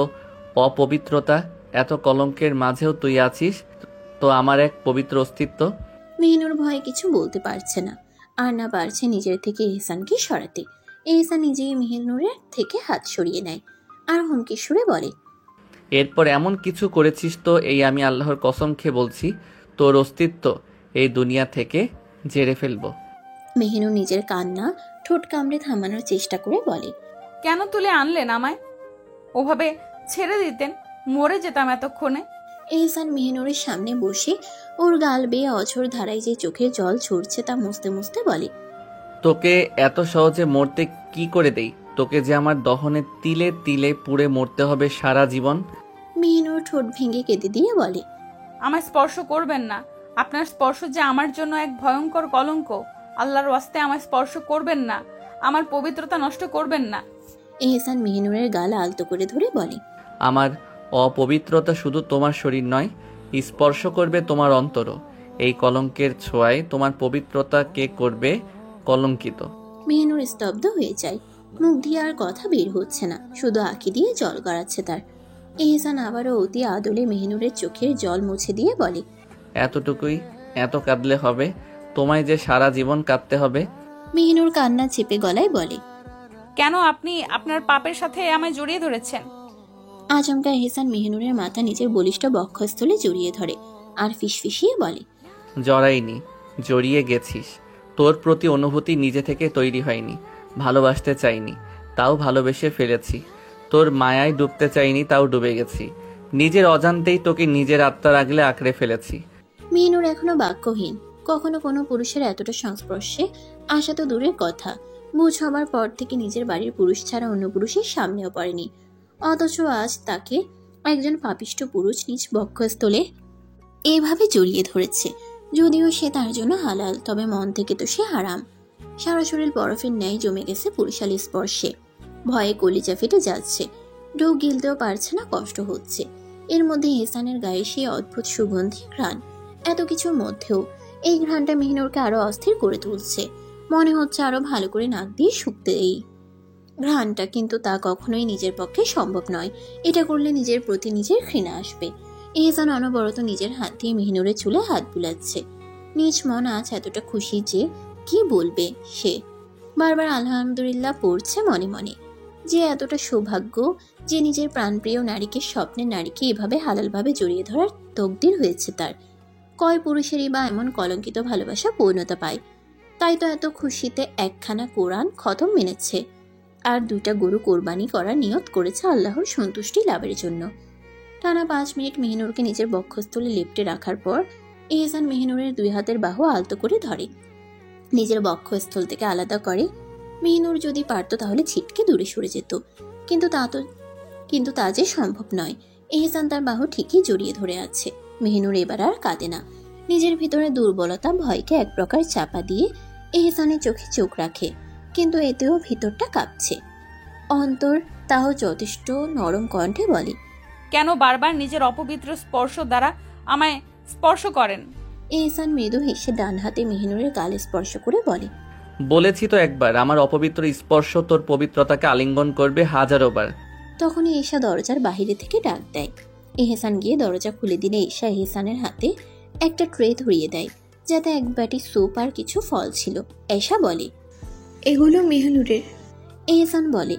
[SPEAKER 3] অপবিত্রতা, এত কলঙ্কের মাঝেও তুই আছিস, তো আমার এক পবিত্র অস্তিত্ব।
[SPEAKER 2] মেহিনুর ভয়ে কিছু বলতে পারছে না, আর না পারছে নিজের থেকে এহসানকে সরাতে। এহসান নিজেই মেহিনুরের থেকে হাত সরিয়ে নেয় আর হুমকি সুরে বলে,
[SPEAKER 3] এরপর এমন কিছু করেছিস তো এই আমি আল্লাহর কসম খেয়ে বলছি, তোর অস্তিত্ব এই দুনিয়া থেকে ঝেড়ে ফেলবো।
[SPEAKER 2] মেহিনুর নিজের কান্না ঠোঁট কামড়ে থামানোর চেষ্টা করে বলে,
[SPEAKER 1] কেন তুলে আনলেন আমায়? ওভাবে ছেড়ে দিতেন, মরে যেতাম এতক্ষণে।
[SPEAKER 2] এহসান মেহিনুরের সামনে বসে ওর গাল বেয়ে অঝোর ধারায় যে চোখের জল ঝরছে তা মুছতে মুছতে বলে,
[SPEAKER 3] তোকে এত সহজে মরতে কি করে দেই? তোকে যে আমার দহনে তিলে তিলে পুড়ে মরতে হবে সারা জীবন।
[SPEAKER 2] মেহিনুর ঠোঁট ভেঙে কেঁদে দিয়ে বলে,
[SPEAKER 1] আমায় স্পর্শ করবেন না, আপনার স্পর্শ যে আমার জন্য এক ভয়ঙ্কর কলঙ্ক। আল্লাহর ওয়াস্তে আমায় স্পর্শ করবেন না, আমার পবিত্রতা নষ্ট করবেন না।
[SPEAKER 2] এহসান মেহিনুরের গাল আলতো করে ধরে বলে,
[SPEAKER 3] আমার অপবিত্রতা শুধু তোমার শরীর নয়, স্পর্শ করবে তোমার অন্তরও। এই কলঙ্কের ছোঁয়ায় তোমার পবিত্রতা কে করবে কলঙ্কিত।
[SPEAKER 2] মেহিনুর স্তব্ধ হয়ে যায়। মুখ দিয়ে আর কথা বের হচ্ছে না, শুধু আঁখি দিয়ে জল গড়াচ্ছে তার। এহসান আবারও অতি আদলে মেহিনুরের চোখের জল মুছে দিয়ে বলে,
[SPEAKER 3] এতটুকুই? এত কাঁদলে হবে? তোমায় যে সারা জীবন কাঁদতে হবে।
[SPEAKER 2] মেহিনুর কান্না চেপে গলায় বলে,
[SPEAKER 1] কেন আপনি আপনার পাপের সাথে আমায় জড়িয়ে ধরেছেন?
[SPEAKER 2] আচমকা এহসান মেহিনুরের মাথা নিজের বলিষ্ঠ বক্ষস্থলে জড়িয়ে ধরে আর ফিসফিসিয়ে বলে,
[SPEAKER 3] জড়াইনি, জড়িয়ে গেছিস। তোর প্রতি অনুভূতি নিজে থেকে তৈরি হয়নি। ভালোবাসতে চাইনি, তাও ভালোবেসে ফেলেছি। তোর মায়ায় ডুবতে চাইনি, তাও ডুবে গেছি। নিজের অজান্তেই তোকে নিজের আত্মার আগলে আঁকড়ে ফেলেছি।
[SPEAKER 2] মেহিনুর এখনো বাক্যহীন। কখনো কোনো পুরুষের এতটা সংস্পর্শে আসা তো দূরের কথা, বুঝ হবার পর থেকে নিজের বাড়ির পুরুষ ছাড়া অন্য পুরুষের সামনেও পড়েনি। অথচ আজ তাকে একজন পাপিষ্ঠ পুরুষ নিজ বক্ষস্থলে এভাবে জড়িয়ে ধরেছে। যদিও সে তার জন্য হালাল, তবে মন থেকে তো সে হারাম। সারা শরীর বরফের ন্যায় জমে গেছে পুরুষালী স্পর্শে। ভয়ে কলিজা ফেটে যাচ্ছে, ঢোক গিলতেও পারছে না, কষ্ট হচ্ছে। এর মধ্যে এহসানের গায়ে সেই অদ্ভুত সুগন্ধি ঘ্রাণ। এত কিছুর মধ্যেও এই ঘ্রাণটা মেহিনুরকে আরো অস্থির করে তুলছে। মনে হচ্ছে আরো ভালো করে নাক দিয়ে শুকতে এই ঘ্রাণটা, কিন্তু তা কখনোই নিজের পক্ষে সম্ভব নয়। এটা করলে নিজের প্রতি নিজের ঘৃণা আসবে। এহসান অনবরত নিজের হাত দিয়ে মেহিনুরের চুলে হাত বুলাচ্ছে। নিজ মন আজ এতটা খুশি যে কি বলবে সে। বারবার আলহামদুলিল্লাহ পড়ছে মনে মনে। যে এতটা সৌভাগ্য যে নিজের প্রাণপ্রিয় নারীকে, স্বপ্নের নারীকে এভাবে হালালভাবে জড়িয়ে ধরার তকদির হয়েছে তার। কয় পুরুষেরই বা এমন কলঙ্কিত ভালোবাসা পূর্ণতা পায়। তাই তো এত খুশিতে একখানা কোরআন খতম মেনেছে আর 2টা গরু কোরবানি করার নিয়ত করেছে আল্লাহর সন্তুষ্টি লাভের জন্য। টানা 5 মিনিট মেহিনুরকে নিজের বক্ষস্থলে লেপ্টে রাখার পর এহসান মেহিনুরের 2 হাতের বাহু আলতো করে ধরে, নিজের বক্ষস্থল থেকে আলাদা করে মেহিনুর যদি পারতো তাহলে ছিটকে দূরে সরে যেত, কিন্তু তা যে সম্ভব নয়। এহসান তার বাহু ঠিকই জড়িয়ে ধরে আছে। মেহিনুর এবার আর কাঁদে না। নিজের ভিতরে দুর্বলতা ভয়কে এক প্রকার চাপা দিয়ে এহসানের চোখে চোখ রাখে, কিন্তু এতেও ভিতরটা কাঁপছে। অন্তর তাও যথেষ্ট নরম কণ্ঠে বলে,
[SPEAKER 1] কেন বারবার নিজের অপবিত্র স্পর্শ দ্বারা আমায় স্পর্শ করেন?
[SPEAKER 2] এহসান মৃদু হেসে ডান হাতে মেহিনুরের গালে স্পর্শ করে বলে,
[SPEAKER 3] বলেছি তো একবার, আমার অপবিত্র স্পর্শ তোর পবিত্রতাকে আলিঙ্গন করবে হাজারো বার।
[SPEAKER 2] তখনই এশা দরজার বাহিরে থেকে ডাক দেয়। এহসান গিয়ে দরজা খুলে দিলে এশা এহসানের হাতে একটা ট্রে ধরিয়ে দেয়, যাতে এক বাটি স্যুপ আর কিছু ফল ছিল। এশা বলে,
[SPEAKER 6] এগুলো মেহনুরের।
[SPEAKER 2] এহসান বলে,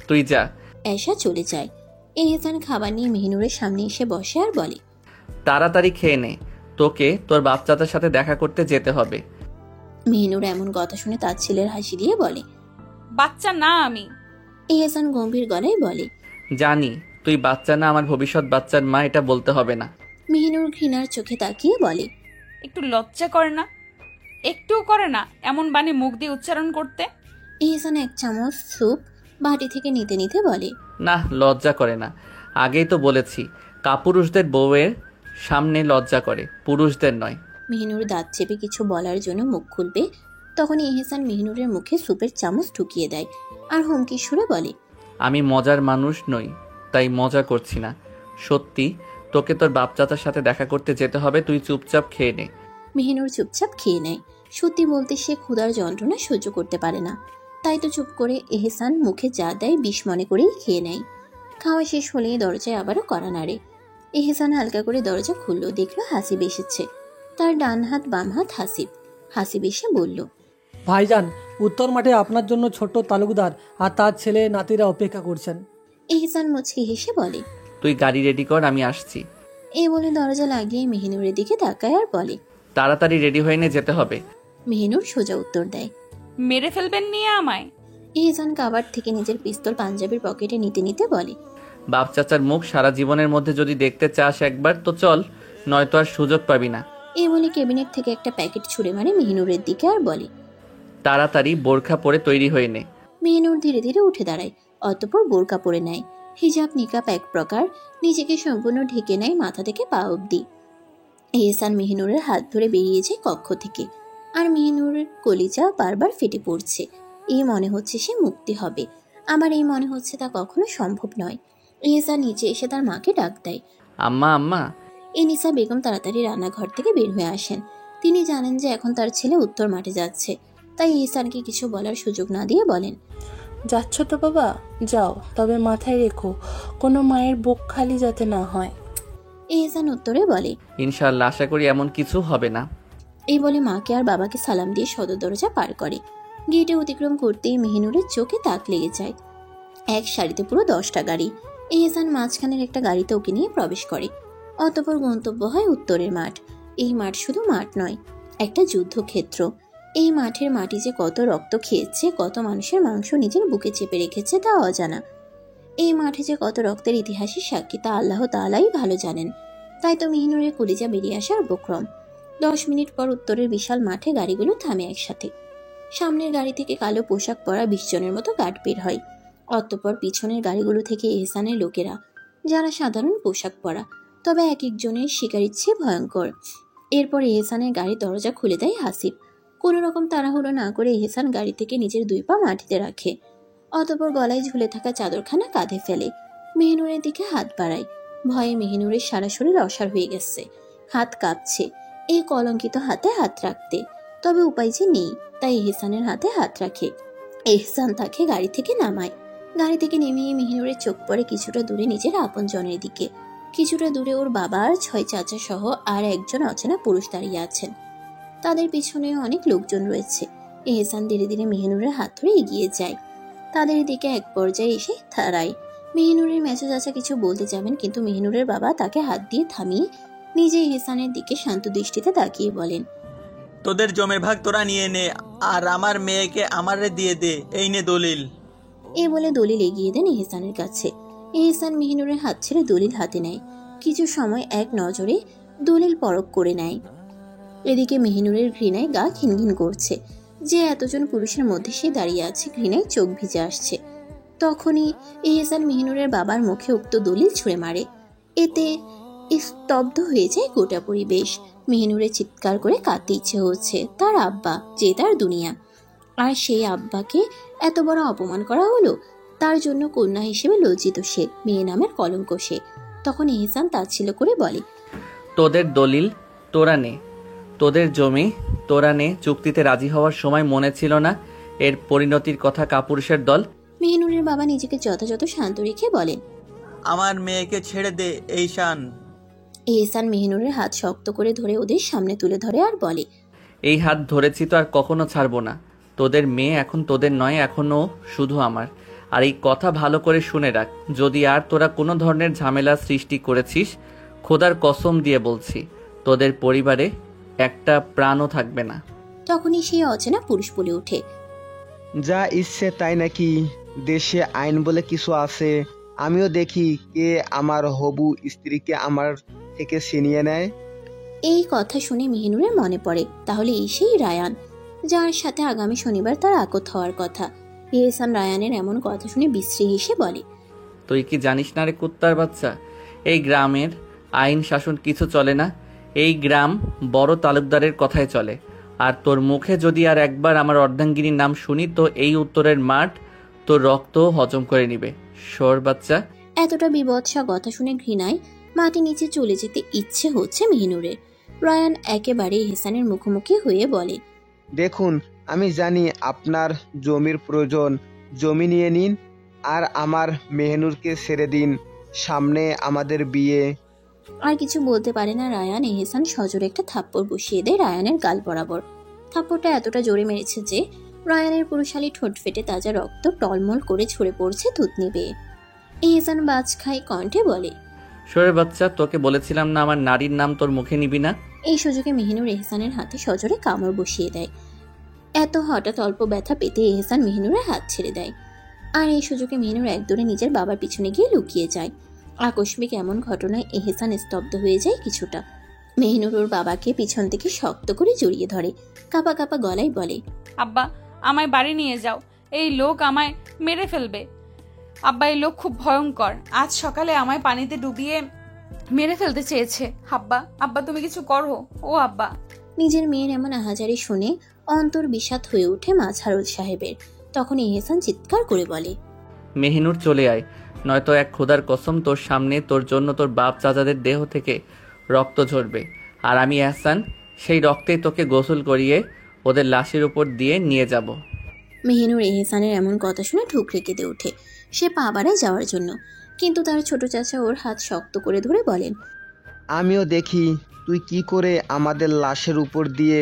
[SPEAKER 3] তুই যা।
[SPEAKER 2] এশা চলে যায়। এহসান খাবার নিয়ে মেহিনুরের সামনে এসে বসে আর বলে,
[SPEAKER 3] তাড়াতাড়ি খেয়ে নে, তোকে তোর বাচ্চাদের সাথে দেখা করতে যেতে হবে।
[SPEAKER 2] মেহিনুর এমন কথা শুনে তার ছেলের হাসি দিয়ে বলে,
[SPEAKER 1] বাচ্চা না আমি।
[SPEAKER 2] এহসান গম্ভীর গলায় বলে,
[SPEAKER 3] জানি তুই বাচ্চা না, আমার ভবিষ্যৎ বাচ্চার মা, এটা বলতে হবে না।
[SPEAKER 2] মেহিনুর ঘৃণার চোখে তাকিয়ে বলে,
[SPEAKER 1] একটু লজ্জা করে না? একটুও করে না এমন বাণী মুখ দিয়ে উচ্চারণ করতে?
[SPEAKER 2] এহসান এক চামচ স্যুপ বাটি থেকে নিতে নিতে বলে,
[SPEAKER 3] না, লজ্জা করে না। আগেই তো বলেছি, কাপুরুষদের বউয়ের সামনে লজ্জা করে, পুরুষদের নয়।
[SPEAKER 2] মেহিনুর দাঁত চেপে কিছু বলার জন্য মুখ খুলবে, তখন এহসান মেহিনুরের মুখে স্যুপের চামচ ঢুকিয়ে দেয় আর হুমকি সুরে বলে,
[SPEAKER 3] আমি মজার মানুষ নই, তাই মজা করছি না। সত্যি তোকে তোর বাপ চাচার সাথে দেখা করতে যেতে হবে, তুই চুপচাপ খেয়ে নে।
[SPEAKER 2] মেহিনুর চুপচাপ খেয়ে নেয়। সত্যি বলতে সে ক্ষুধার যন্ত্রণা সহ্য করতে পারে না, তাই তো চুপ করে এহসান মুখে যা দেয় বিষ মনে করেই খেয়ে নেয়। খাওয়া শেষ হলেই দরজায় আবারও কড়া নাড়ে। এহসান হালকা করে দরজা খুললো, দেখলো হাসিব এসেছে। তার ডান হাত বাম হাত হাসিব। হাসিব এসে বলল,
[SPEAKER 11] ভাইজান, উত্তর মাঠে আপনার জন্য ছোট্ট তালুকদার আর তার ছেলে নাতিরা অপেক্ষা করছেন।
[SPEAKER 2] এহসান মুচকি হেসে বলে,
[SPEAKER 3] তুই গাড়ি রেডি কর, আমি আসছি।
[SPEAKER 2] এই বলে দরজা লাগিয়ে মেহিনুরের দিকে তাকায় আর বলে,
[SPEAKER 3] তাড়াতাড়ি রেডি হয়ে নে, যেতে হবে।
[SPEAKER 2] মেহিনুর সোজা উত্তর দেয়,
[SPEAKER 1] মেরে ফেলবেন নিয়ে আমায়?
[SPEAKER 2] এহসান কাবার থেকে নিজের পিস্তল পাঞ্জাবির পকেটে নিতে নিতে বলে,
[SPEAKER 3] বাপ চাচার মুখ সারা জীবনের মধ্যে যদি দেখতে চাস একবার তো চল, নয়তো আর সুযোগ পাবি না।
[SPEAKER 2] এই বলে ক্যাবিনেট থেকে একটা প্যাকেট ছুঁড়ে মারে মেহিনুরের দিকে আর বলে,
[SPEAKER 3] তাড়াতাড়ি বোরখা পরে তৈরি হয়ে নে।
[SPEAKER 2] মেহিনুর ধীরে ধীরে উঠে দাঁড়ায়, অতঃপর বোরকা পরে নেয়। হিজাব নিকাব এক প্রকার, নিজেকে সম্পূর্ণ ঢেকে নেয় মাথা থেকে পা অবধি। এহসান মেহিনুরের হাত ধরে বেরিয়ে যায় কক্ষ থেকে, আর মেহিনুরের কলিজা বারবার ফেটে পড়ছে। এই মনে হচ্ছে সে মুক্তি হবে, আবার এই মনে হচ্ছে তা কখনো সম্ভব নয়। এহসান নিচে এসে তার মাকে ডাক দেয়,
[SPEAKER 3] আম্মা আম্মা।
[SPEAKER 2] এনিসা বেগম তাড়াতাড়ি রান্নাঘর থেকে বের হয়ে আসেন। তিনি জানেন যে এখন তার ছেলে উত্তর মাঠে যাচ্ছে, তাই এহসানকে কিছু বলার সুযোগ না দিয়ে বলেন,
[SPEAKER 10] যাচ্ছ তো বাবা, যাও, তবে মাথায় রেখো কোনো মায়ের বুক খালি যাতে না হয়।
[SPEAKER 2] এহসান উত্তরে বলে,
[SPEAKER 3] ইনশাআল্লাহ, আশা করি এমন কিছু হবে না।
[SPEAKER 2] এই বলে মাকে আর বাবাকে সালাম দিয়ে সদর দরজা পার করে। গেটে অতিক্রম করতেই মেহিনুরের চোখে তাক লেগে যায়। এক সারিতে পুরো 10টা গাড়ি। এহসান মাঝখানের একটা গাড়িতে ওকে নিয়ে প্রবেশ করে। অতঃপর গন্তব্য হয় উত্তরের মাঠ। এই মাঠ শুধু মাঠ নয়, একটা যুদ্ধক্ষেত্র। এই মাঠের মাটি যে কত রক্ত খেয়েছে, কত মানুষের মাংস নিজের বুকে চেপে রেখেছে তা অজানা। এই মাঠে যে কত রক্তের ইতিহাসের সাক্ষী তা আল্লাহ তাআলাই ভালো জানেন। তাই তো মেহিনুরের কলিজা বেরিয়ে আসার উপক্রম। 10 মিনিট পর উত্তরের বিশাল মাঠে গাড়িগুলো থামে একসাথে। সামনের গাড়ি থেকে কালো পোশাক পরা 20 জনের মতো গার্ড বের হয়। অতঃপর পিছনের গাড়িগুলো থেকে এহসানের লোকেরা, যারা সাধারণ পোশাক পরা, তবে এক একজনের শিকারির চেয়ে ভয়ঙ্কর। এরপর এহসানের গাড়ির দরজা খুলে দেয় হাসিব। কোনো রকম তাড়াহুড়ো না করে এহসান গাড়ি থেকে নিজের 2 পা মাটিতে রাখে। অতঃপর গলায় ঝুলে থাকা চাদরখানা কাঁধে ফেলে মেহিনুরের দিকে হাত বাড়ায়। ভয়ে মেহিনুরের সারা শরীর অসাড় হয়ে গেছে, হাত কাঁপছে এই কলঙ্কিত হাতে হাত রাখতে। তবে উপায় যে নেই, তাই এহসানের হাতে হাত রাখে। এহসান তাকে গাড়ি থেকে নামায়। গাড়ি থেকে নেমে মেহিনুরের চোখ পড়ে কিছুটা দূরে নিজের আপনজনের দিকে। কিছুটা দূরে ওর বাবা আর 6 চাচা সহ আর একজন অচেনা পুরুষ দাঁড়িয়ে আছেন। তাদের পিছনে অনেক লোকজন রয়েছে। এহসান ধীরে ধীরে মেহিনুরের হাত ধরে এগিয়ে যায়। তাদের দিকে এক পর্যায়ে এসে দাঁড়ায়। মেহিনুরের মেচো চাচা কিছু বলতে যাবেন, কিন্তু মেহিনুরের বাবা তাকে হাত দিয়ে থামিয়ে নিজে এহসানের দিকে শান্ত দৃষ্টিতে তাকিয়ে বলেন,
[SPEAKER 12] তোদের জমির ভাগ তোরা নিয়ে নে, আর আমার মেয়েকে আমারে দিয়ে দে, এই নে দলিল।
[SPEAKER 2] এই বলে দলিল এগিয়ে দেন এহসানের কাছে। এহসান মেহিনুরের হাত ছেড়ে দলিল হাতে নেয়। কিছু সময় এক নজরে দলিল পরখ করে নেয়। এদিকে মেহিনুরের ঘৃণায় গা ঘিনঘিন করছে। যে এতজন পুরুষের মধ্যে সে দাঁড়িয়ে আছে ঘৃণায় চোখ ভিজে আসছে। তখনই এহসান মেহনুরের বাবার মুখে উক্ত দলিল ছুঁড়ে মারে। এতে স্তব্ধ হয়ে যায় গোটা পরিবেশ। মেহনুরের চিৎকার করে কাঁদতে ইচ্ছে হচ্ছে। তার আব্বা, যে তার দুনিয়া, আর সেই আব্বাকে এত বড় অপমান করা হলো। তার জন্য কন্যা হিসেবে লজ্জিত সে, মেয়ে নামের কলঙ্ক সে। তখন এহসান তাচ্ছিল্য করে বলে,
[SPEAKER 3] তোদের দলিল তোরা নে, তোদের জমি তোরা নে। চুক্তিতে রাজি হওয়ার সময় মনে ছিল না এর পরিণতির কথা? কাপুরুষের দল।
[SPEAKER 2] মেহনুরের বাবা নিজেকে যথাযথ শান্ত রেখে বলেন,
[SPEAKER 12] আমার মেয়েকে ছেড়ে দে এইশান।
[SPEAKER 2] এহসান মেহনুরের হাত শক্ত করে ধরে ওদের সামনে তুলে ধরে আর বলে,
[SPEAKER 3] এই হাত ধরেছি তো আর কখনো ছাড়বো না। তোদের মেয়ে এখন তোদের নয়, এখনো শুধু আমার। আর এই কথা ভালো করে শুনে রাখ, যদি আর তোরা কোনো ধরনের ঝামেলা সৃষ্টি করেছিস, খোদার কসম দিয়ে বলছি তোদের পরিবারে একটা প্রাণও থাকবে না।
[SPEAKER 2] তখনই সেই অচেনা পুরুষ বলে ওঠে,
[SPEAKER 8] যা ইচ্ছে তাই নাকি? দেশে আইন বলে কিছু আছে? আমিও দেখি কে আমার হবু স্ত্রীকে আমার থেকে ছিনিয়ে নেয়।
[SPEAKER 2] এই কথা শুনে মেহনুরের মনে পড়ে, তাহলে এই সেই রায়ান, যার সাথে আগামী শনিবার তার আকত হওয়ার কথা। এহসান রায়ানের এমন কথা শুনে বিশ্রী হেসে বলে,
[SPEAKER 3] তুই কি জানিস না রে কুত্তার বাচ্চা, এই গ্রামের আইন শাসন কিছু চলে না। এই গ্রাম বড় তালুকদারের কথায় চলে। আর তোর মুখে যদি আর একবার আমার অর্ধাঙ্গিনীর নাম শুনি তো এই উত্তরের মাঠ তোর রক্ত হজম করে নিবে, শোর বাচ্চা।
[SPEAKER 2] এতটা বিবৎসা কথা শুনে ঘৃণায় মাটি নিচে চলে যেতে ইচ্ছে হচ্ছে মেহনুরের। রায়ান একেবারে এহসানের মুখোমুখি হয়ে বলে,
[SPEAKER 8] দেখুন, আমি জানি আপনার জমির প্রয়োজন, জমি নিয়ে নিন আর আমার মেহনুরকে ছেড়ে দিন, সামনে আমাদের বিয়ে।
[SPEAKER 2] আর কিছু বলতে পারে না রায়ান। এহসান সজোরে একটা থাপ্পড় বসিয়ে দেয় রায়ানের গাল বরাবর। থাপ্পড়টা এতটা জোরে মেরেছে যে রায়ানের পুরুষালী ঠোঁট ফেটে তাজা রক্ত টলমল করে ছড়ে পড়ছে থুতনি বেয়ে। এহসান বাজ খাই কণ্ঠে বলে,
[SPEAKER 3] শোরের বাচ্চা, তোকে বলেছিলাম না আমার নারীর নাম তোর মুখে নিবি না।
[SPEAKER 2] এই সুযোগে মেহনুর এহসানের হাতে সজোরে কামড় বসিয়ে দেয়। এত হঠাৎ অল্প ব্যথা পেতে এহসান মেহনুরের হাত ছেড়ে দেয়। আর এই সুযোগে মেহনুর একদৌড়ে নিজের বাবার পিছনে গিয়ে লুকিয়ে যায়। আকস্মিক এমন ঘটনায় এহসান স্তব্ধ হয়ে যায় কিছুটা। মেহনুর ওর বাবাকে পিছন থেকে শক্ত করে জড়িয়ে ধরে, কাঁপা কাঁপা গলায় বলে,
[SPEAKER 1] আব্বা, আমায় বাড়ি নিয়ে যাও, এই লোক আমায় মেরে ফেলবে। আব্বা, এই লোক খুব ভয়ঙ্কর, আজ সকালে আমায় পানিতে ডুবিয়ে মেরে ফেলতে চেয়েছে। আব্বা, আব্বা তুমি কিছু করো, ও আব্বা।
[SPEAKER 2] নিজের মেয়ের এমন আহাজারি শুনে অন্তর বিষাদ হয়ে ওঠে মাঝারুল সাহেবের। তখন এহসান চিৎকার করে বলে,
[SPEAKER 3] মেহিনুর চলে আয়, নয়তো এক খোদার কসম তোর সামনে তোর জন্য তোর বাপ চাচাদের দেহ থেকে রক্ত ঝরবে। আর আমি এহসান সেই রক্তেই তোকে গোসল করিয়ে ওদের লাশের উপর দিয়ে নিয়ে যাব।
[SPEAKER 2] মেহিনুর এহসানের এমন কথা শুনে ঠুকরে কেঁদে ওঠে। সে পা বাড়ায় যাওয়ার জন্য, কিন্তু তার ছোট চাচা ওর হাত শক্ত করে ধরে বলেন,
[SPEAKER 8] আমিও দেখি তুই কি করে আমাদের লাশের উপর দিয়ে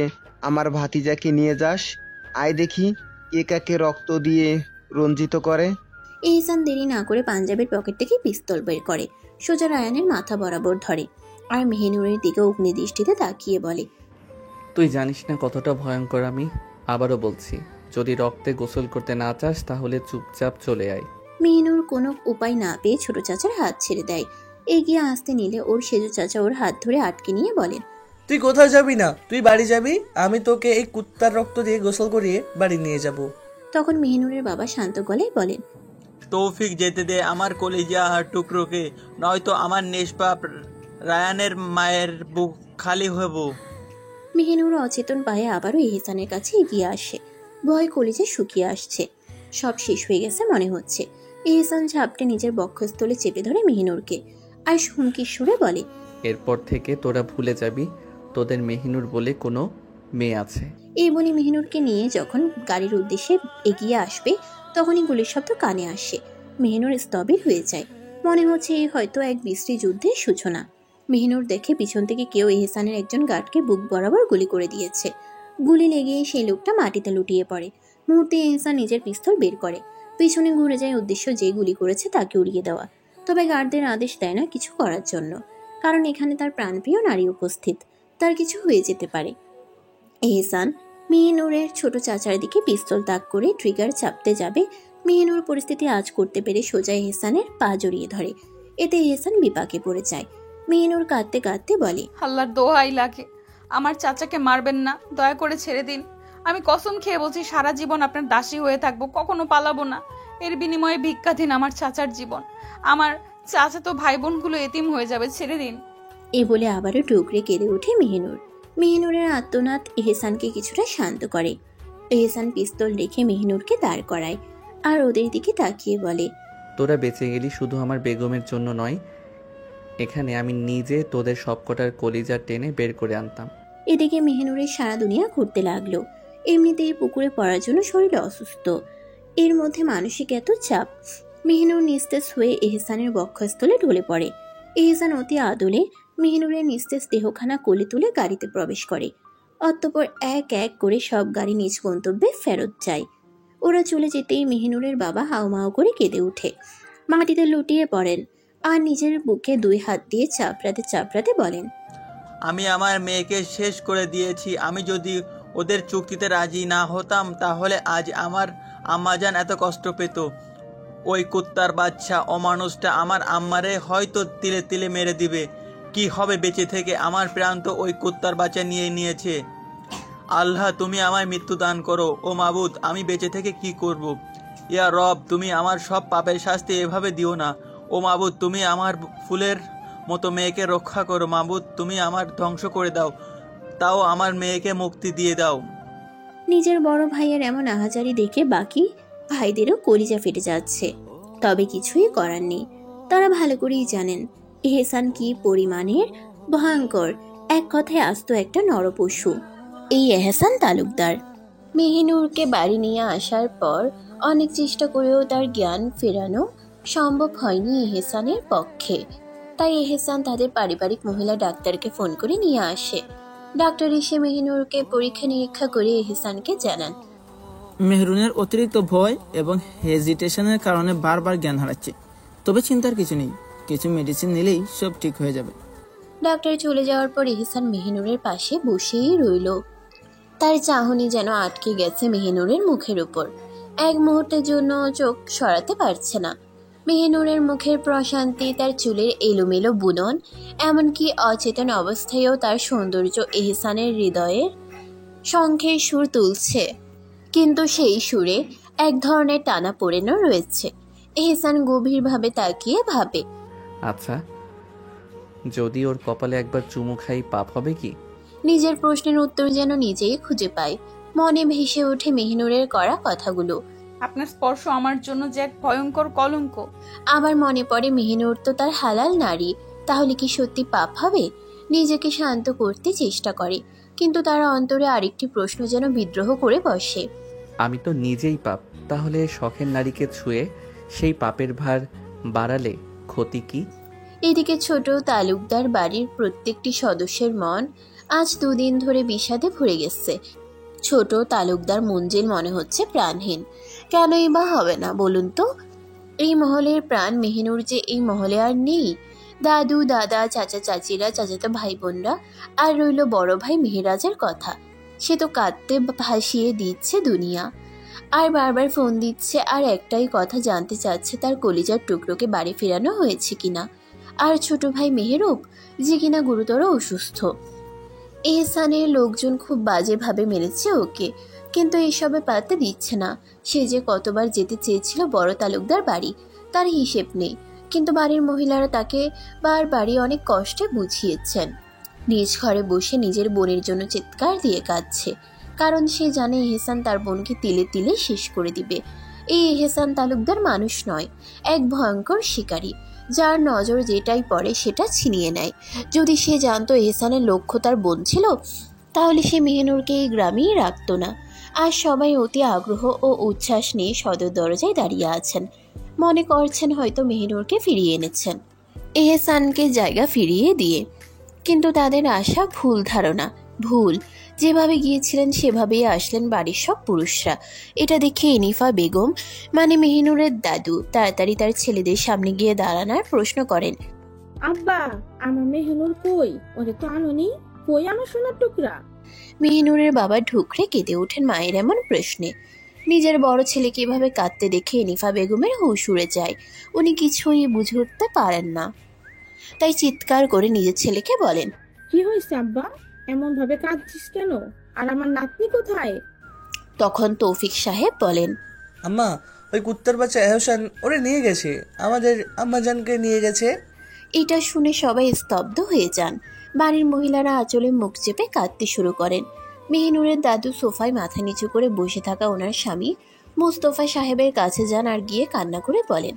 [SPEAKER 8] আমার ভাতিজাকে নিয়ে যাস। আয় দেখি কে কাকে রক্ত দিয়ে রঞ্জিত করে।
[SPEAKER 2] এহসান দেরি না করে পাঞ্জাবের পকেট থেকে পিস্তল বের করে, সোজা রায়ানের মাথা বরাবর ধরে আর মেহিনুরের দিকে অগ্নিদৃষ্টিতে তাকিয়ে বলে,
[SPEAKER 3] তুই জানিস না কতটা ভয়ঙ্কর আমি। আবারও বলছি, যদি রক্তে গোসল করতে না চাস তাহলে চুপচাপ চলে আয়।
[SPEAKER 2] মেহিনুর কোনো উপায় না পেয়ে ছোট চাচার হাত ছেড়ে দেয়। এগিয়ে আসতে নিলে ওর সেজো চাচা ওর হাত ধরে আটকে নিয়ে বলেন,
[SPEAKER 13] তুই কোথায় যাবি না, তুই বাড়ি যাবি। আমি তোকে এই কুত্তার রক্ত দিয়ে গোসল করিয়ে বাড়ি নিয়ে যাব।
[SPEAKER 2] তখন মেহিনুরের বাবা শান্ত গলায় বলেন,
[SPEAKER 12] তৌফিক যেতে দে আমার কলিজা টুকরোকে, নয়তো আমার নিষ্পাপ রায়ানের মায়ের বুক খালি হব।
[SPEAKER 2] মেহিনুর অচেতন পায়ে আবারও এহসানের কাছে এগিয়ে আসে। ভয় কলিজে শুকিয়ে আসছে, সব শেষ হয়ে গেছে মনে হচ্ছে। এহসান ঝাপটে নিজের বক্ষস্থলে চেপে ধরে মেহিনুরকে আর হুমকির সুরে বলে,
[SPEAKER 3] এরপর থেকে তোরা ভুলে যাবি তোদের মেহিনুর বলে কোনো মেয়ে আছে।
[SPEAKER 2] এই বলে মেহিনুরকে নিয়ে যখন গাড়ির উদ্দেশ্যে এগিয়ে আসবে তখনই গুলির শব্দ কানে আসে। মেহিনুর স্তব্ধ হয়ে যায়, মনে হচ্ছে এই হয়তো এক বিশ্রী যুদ্ধের সূচনা। মেহিনুর দেখে পিছন থেকে কেউ এহসানের একজন গার্ডকে বুক বরাবর গুলি করে দিয়েছে। গুলি লেগে সেই লোকটা মাটিতে লুটিয়ে পড়ে। মুহূর্তে এহসান নিজের পিস্তল বের করে, পিছনে ঘুরে যায়, উদ্দেশ্য যে গুলি করেছে তাকে উড়িয়ে দেওয়া। তবে গার্ডদের আদেশ দেয় না কিছু করার জন্য, কারণ এখানে তার প্রাণপ্রিয় নারী উপস্থিত, তার কিছু হয়ে যেতে পারে। এহসান মেহিনুরের ছোট চাচার দিকে পিস্তল তাক করে ট্রিগার চাপতে যাবে। মেহিনুর পরিস্থিতি আজ করতে পেরে সোজা এহসানের পা জড়িয়ে ধরে। এতে এহসান বিপাকে পড়ে যায়। মেহিনুর কাঁদতে কাঁদতে বলে,
[SPEAKER 1] আল্লাহর দোহাই লাগে, আমার চাচাকে মারবেন না, দয়া করে ছেড়ে দিন। আমি কসম খেয়ে বলছি সারা জীবন আপনার দাসী হয়ে থাকবো, কখনো পালাবো না। এর বিনিময়ে ভিক্ষা দিন আমার চাচার জীবন। আমার চাচাতো ভাই বোনগুলো এতিম হয়ে যাবে, ছেড়ে দিন।
[SPEAKER 2] এ বলে আবারও টুকরে কেঁদে ওঠে মেহিনুর। মেহিনুরের আত্মনাদ এহসানকে কিছুটা শান্ত করে। এহসান পিস্তল রেখে মেহিনুরকে দাঁড় করায় আর ওদের দিকে তাকিয়ে বলে,
[SPEAKER 3] তোরা বেঁচে গেলি শুধু আমার বেগমের জন্য নয়, এখানে আমি নিজে তোদের সবকটার কলিজা টেনে বের করে আনতাম।
[SPEAKER 2] এদিকে মেহিনুরের সারা দুনিয়া ঘুরতে লাগলো। এমনিতেই পুকুরে পড়ার জন্য শরীর অসুস্থ, এর মধ্যে মানসিক এত চাপ। মেহিনুর নিস্তেজ হয়ে এহসানের বক্ষস্থলে ঢলে পড়ে। এহসান অতি আদলে মেহিনুরের নিস্তেজ দেহখানা কোলে তুলে গাড়িতে প্রবেশ করে। অতঃপর এক এক করে সব গাড়ি নিজ গন্তব্যে ফেরত যায়। ওরা চলে যেতেই মেহিনুরের বাবা হাউমাউ করে কেঁদে ওঠে, মাটিতে লুটিয়ে পড়েন আর নিজের বুকে 2 হাত দিয়ে চাপড়াতে চাপড়াতে বলেন,
[SPEAKER 12] আমি আমার মেয়েকে শেষ করে দিয়েছি। আমি যদি ওদের চুক্তিতে রাজি না হতাম তাহলে আজ আমার আম্মাজান এত কষ্ট পেত। ওই কুত্তার বাচ্চা অমানুষটা আমার আম্মারে হয়তো তিলে তিলে মেরে দিবে। কি হবে বেঁচে থেকে? আমার প্রাণ তো ওই কুত্তার বাচ্চা নিয়ে নিয়েছে। আল্লাহ, তুমি আমায় মৃত্যু দান করো। ও মাবুদ, আমি বেঁচে থেকে কি করব? ইয়া রব, তুমি আমার সব পাপের শাস্তি এভাবে দিও না। ও মাবুদ, তুমি আমার ফুলের মতো মেয়েকে রক্ষা করো। মাবুদ, তুমি আমার ধ্বংস করে দাও, তাও আমার মেয়েকে মুক্তি দিয়ে দাও।
[SPEAKER 2] নিজের বড় ভাইয়ের এমন আহাজারি দেখে বাকি ভাইদেরও কলিজা ফেটে যাচ্ছে। তবে কিছুই করার নেই, তারা ভালো করেই জানেন এহসান কি পরিমাণের ভয়ঙ্কর, এক কথায় আস্ত একটা নরপশু এই এহসান তালুকদার। মেহিনুরকে বাড়ি নিয়ে আসার পর অনেক চেষ্টা করেও তার জ্ঞান ফেরানো সম্ভব হয়নি এহসানের পক্ষে। তাই এহসান তাদের পারিবারিক মহিলা ডাক্তারকে ফোন করে নিয়ে আসে। ডাক্তার এসে মেহিনুরকে পরীক্ষা নিরীক্ষা করে এহসানকে জানান,
[SPEAKER 14] মেহরুনের অতিরিক্ত ভয় এবং হেজিটেশনের কারণে বারবার জ্ঞান হারাচ্ছে, তবে চিন্তার কিছু নেই, কিছু মেডিসিন নিলেই সব ঠিক হয়ে যাবে।
[SPEAKER 2] ডাক্তার চলে যাওয়ার পর এহসান মেহিনুরের পাশে বসেই রইল। তার চাহনি যেন আটকে গেছে মেহিনুরের মুখের উপর। এক মুহূর্তের জন্য চোখ সরাতে পারছে না। মেহিনুরের মুখের প্রশান্তি, তার চুলের এলোমেলো বুনন, এমনকি অচেতন অবস্থায়ও তার সৌন্দর্য এহসানের হৃদয়ের শঙ্খের সুর তুলছে। কিন্তু সেই সুরে এক ধরনের টানাপোড়েনও রয়েছে। এহসান গভীরভাবে তাকিয়ে ভাবে,
[SPEAKER 3] আচ্ছা, যদি ওর কপালে একবার চুমু খাই পাপ হবে কি?
[SPEAKER 2] নিজের প্রশ্নের উত্তর যেন নিজেই খুঁজে পায়। মনে ভেসে ওঠে মেহিনুরের করা কথাগুলো।
[SPEAKER 1] আপনার স্পর্শ আমার জন্য যে এক ভয়ঙ্কর কলঙ্ক।
[SPEAKER 2] আবার মনে পড়ে মেহিনুর তো তার হালাল নারী, তাহলে কি সত্যি পাপ হবে? নিজেকে শান্ত করতে চেষ্টা করে, কিন্তু তার অন্তরে আরেকটি প্রশ্ন যেন বিদ্রোহ করে বসে।
[SPEAKER 3] আমি তো নিজেই পাপ, তাহলে শখের নারীকে ছুঁয়ে সেই পাপের ভার বাড়ালে ক্ষতি কি?
[SPEAKER 2] এদিকে ছোট তালুকদার বাড়ির প্রত্যেকটি সদস্যের মন আজ 2 দিন ধরে বিষাদে ভরে গেছে। ছোট তালুকদার মঞ্জিল মনে হচ্ছে প্রাণহীন। কেনই বা হবে না বলুন তো? এই মহলের প্রাণ মেহিনুর যে এই মহলে আর নেই। দাদু দাদা, চাচা চাচিরা, চাচাতো ভাই বোনরা, আর রইল বড় ভাই মেহেরাজের কথা। সে তো কাঁদতে ভাসিয়ে দিচ্ছে দুনিয়া, আর বারবার ফোন দিচ্ছে আর একটাই কথা জানতে চাচ্ছে তার কলিজার টুকরোকে বাড়ি ফেরানো হয়েছে কিনা। আর ছোট ভাই মেহেরুব, যে কিনা গুরুতর অসুস্থ। এহসানের লোকজন খুব বাজেভাবে মেরেছে ওকে, কিন্তু এসবে পাত্তা দিচ্ছে না। সে যে কতবার যেতে চেয়েছিল বড় তালুকদার বাড়ি, তার হিসেব নেই, কিন্তু বাড়ির মহিলারা তাকে বারবারই অনেক কষ্টে বুঝিয়েছেন। নিজ ঘরে বসে নিজের বোনের জন্য চিৎকার দিয়ে কাঁদছে, কারণ সে জানে এহসান তার বোনকে তিলে তিলে শেষ করে দিবে। এই এহসান তালুকদার মানুষ নয়, এক ভয়ঙ্কর শিকারী, যার নজর যেটাই পড়ে সেটা ছিনিয়ে নেয়। যদি সে জানতো এহসানের লক্ষ্য তার বোন ছিল, তাহলে সে মেহিনুরকে এই গ্রামেই রাখত না। আর সবাই অতি আগ্রহ ও উচ্ছ্বাস নিয়ে সদর দরজায় দাঁড়িয়ে আছেন, মনে করছেন হয়তো মেহিনুরকে ফিরিয়ে এনেছেন এহসানকে জায়গা ফিরিয়ে দিয়ে। কিন্তু তাদের আশা ভুল ধারণা, ভুল। যেভাবে গিয়েছিলেন সেভাবেই আসলেন বাড়ির সব পুরুষরা। এটা দেখে এনিফা বেগম, মানে মেহিনুরের দাদু, তাড়াতাড়ি তার ছেলেদের সামনে গিয়ে দাঁড়ানোর প্রশ্ন করেন,
[SPEAKER 10] আব্বা, আমার মেহিনুর কই? ওরে তো আনোনি, কই আমার সোনার টুকরা?
[SPEAKER 2] মেহিনুরের বাবা ঢুকরে কেঁদে ওঠেন মায়ের এমন প্রশ্নে। নিজের বড় ছেলেকে এভাবে কাঁদতে দেখে এনিফা বেগমের হুঁশ উড়ে যায়। উনি কিছুই বুঝে উঠতে পারেন না, তাই চিৎকার করে নিজের ছেলেকে বলেন,
[SPEAKER 10] কি হয়েছে আব্বা? এমন ভাবে কাঁদছিস কেন? আর আমার নাতনি কোথায়?
[SPEAKER 2] তখন তৌফিক সাহেব বলেন,
[SPEAKER 13] আম্মা, ওই কুত্তার বাচ্চা এহসান ওরে নিয়ে গেছে, আমাদের আম্মাজানকে নিয়ে গেছে।
[SPEAKER 2] এটা শুনে সবাই স্তব্ধ হয়ে যান। বাড়ির মহিলারা আঁচলে মুখ চেপে কাঁদতে শুরু করেন। মেহিনুরের দাদু সোফায় মাথা নিচু করে বসে থাকা ওনার স্বামী মুস্তফা সাহেবের কাছে যান আর গিয়ে কান্না করে বলেন,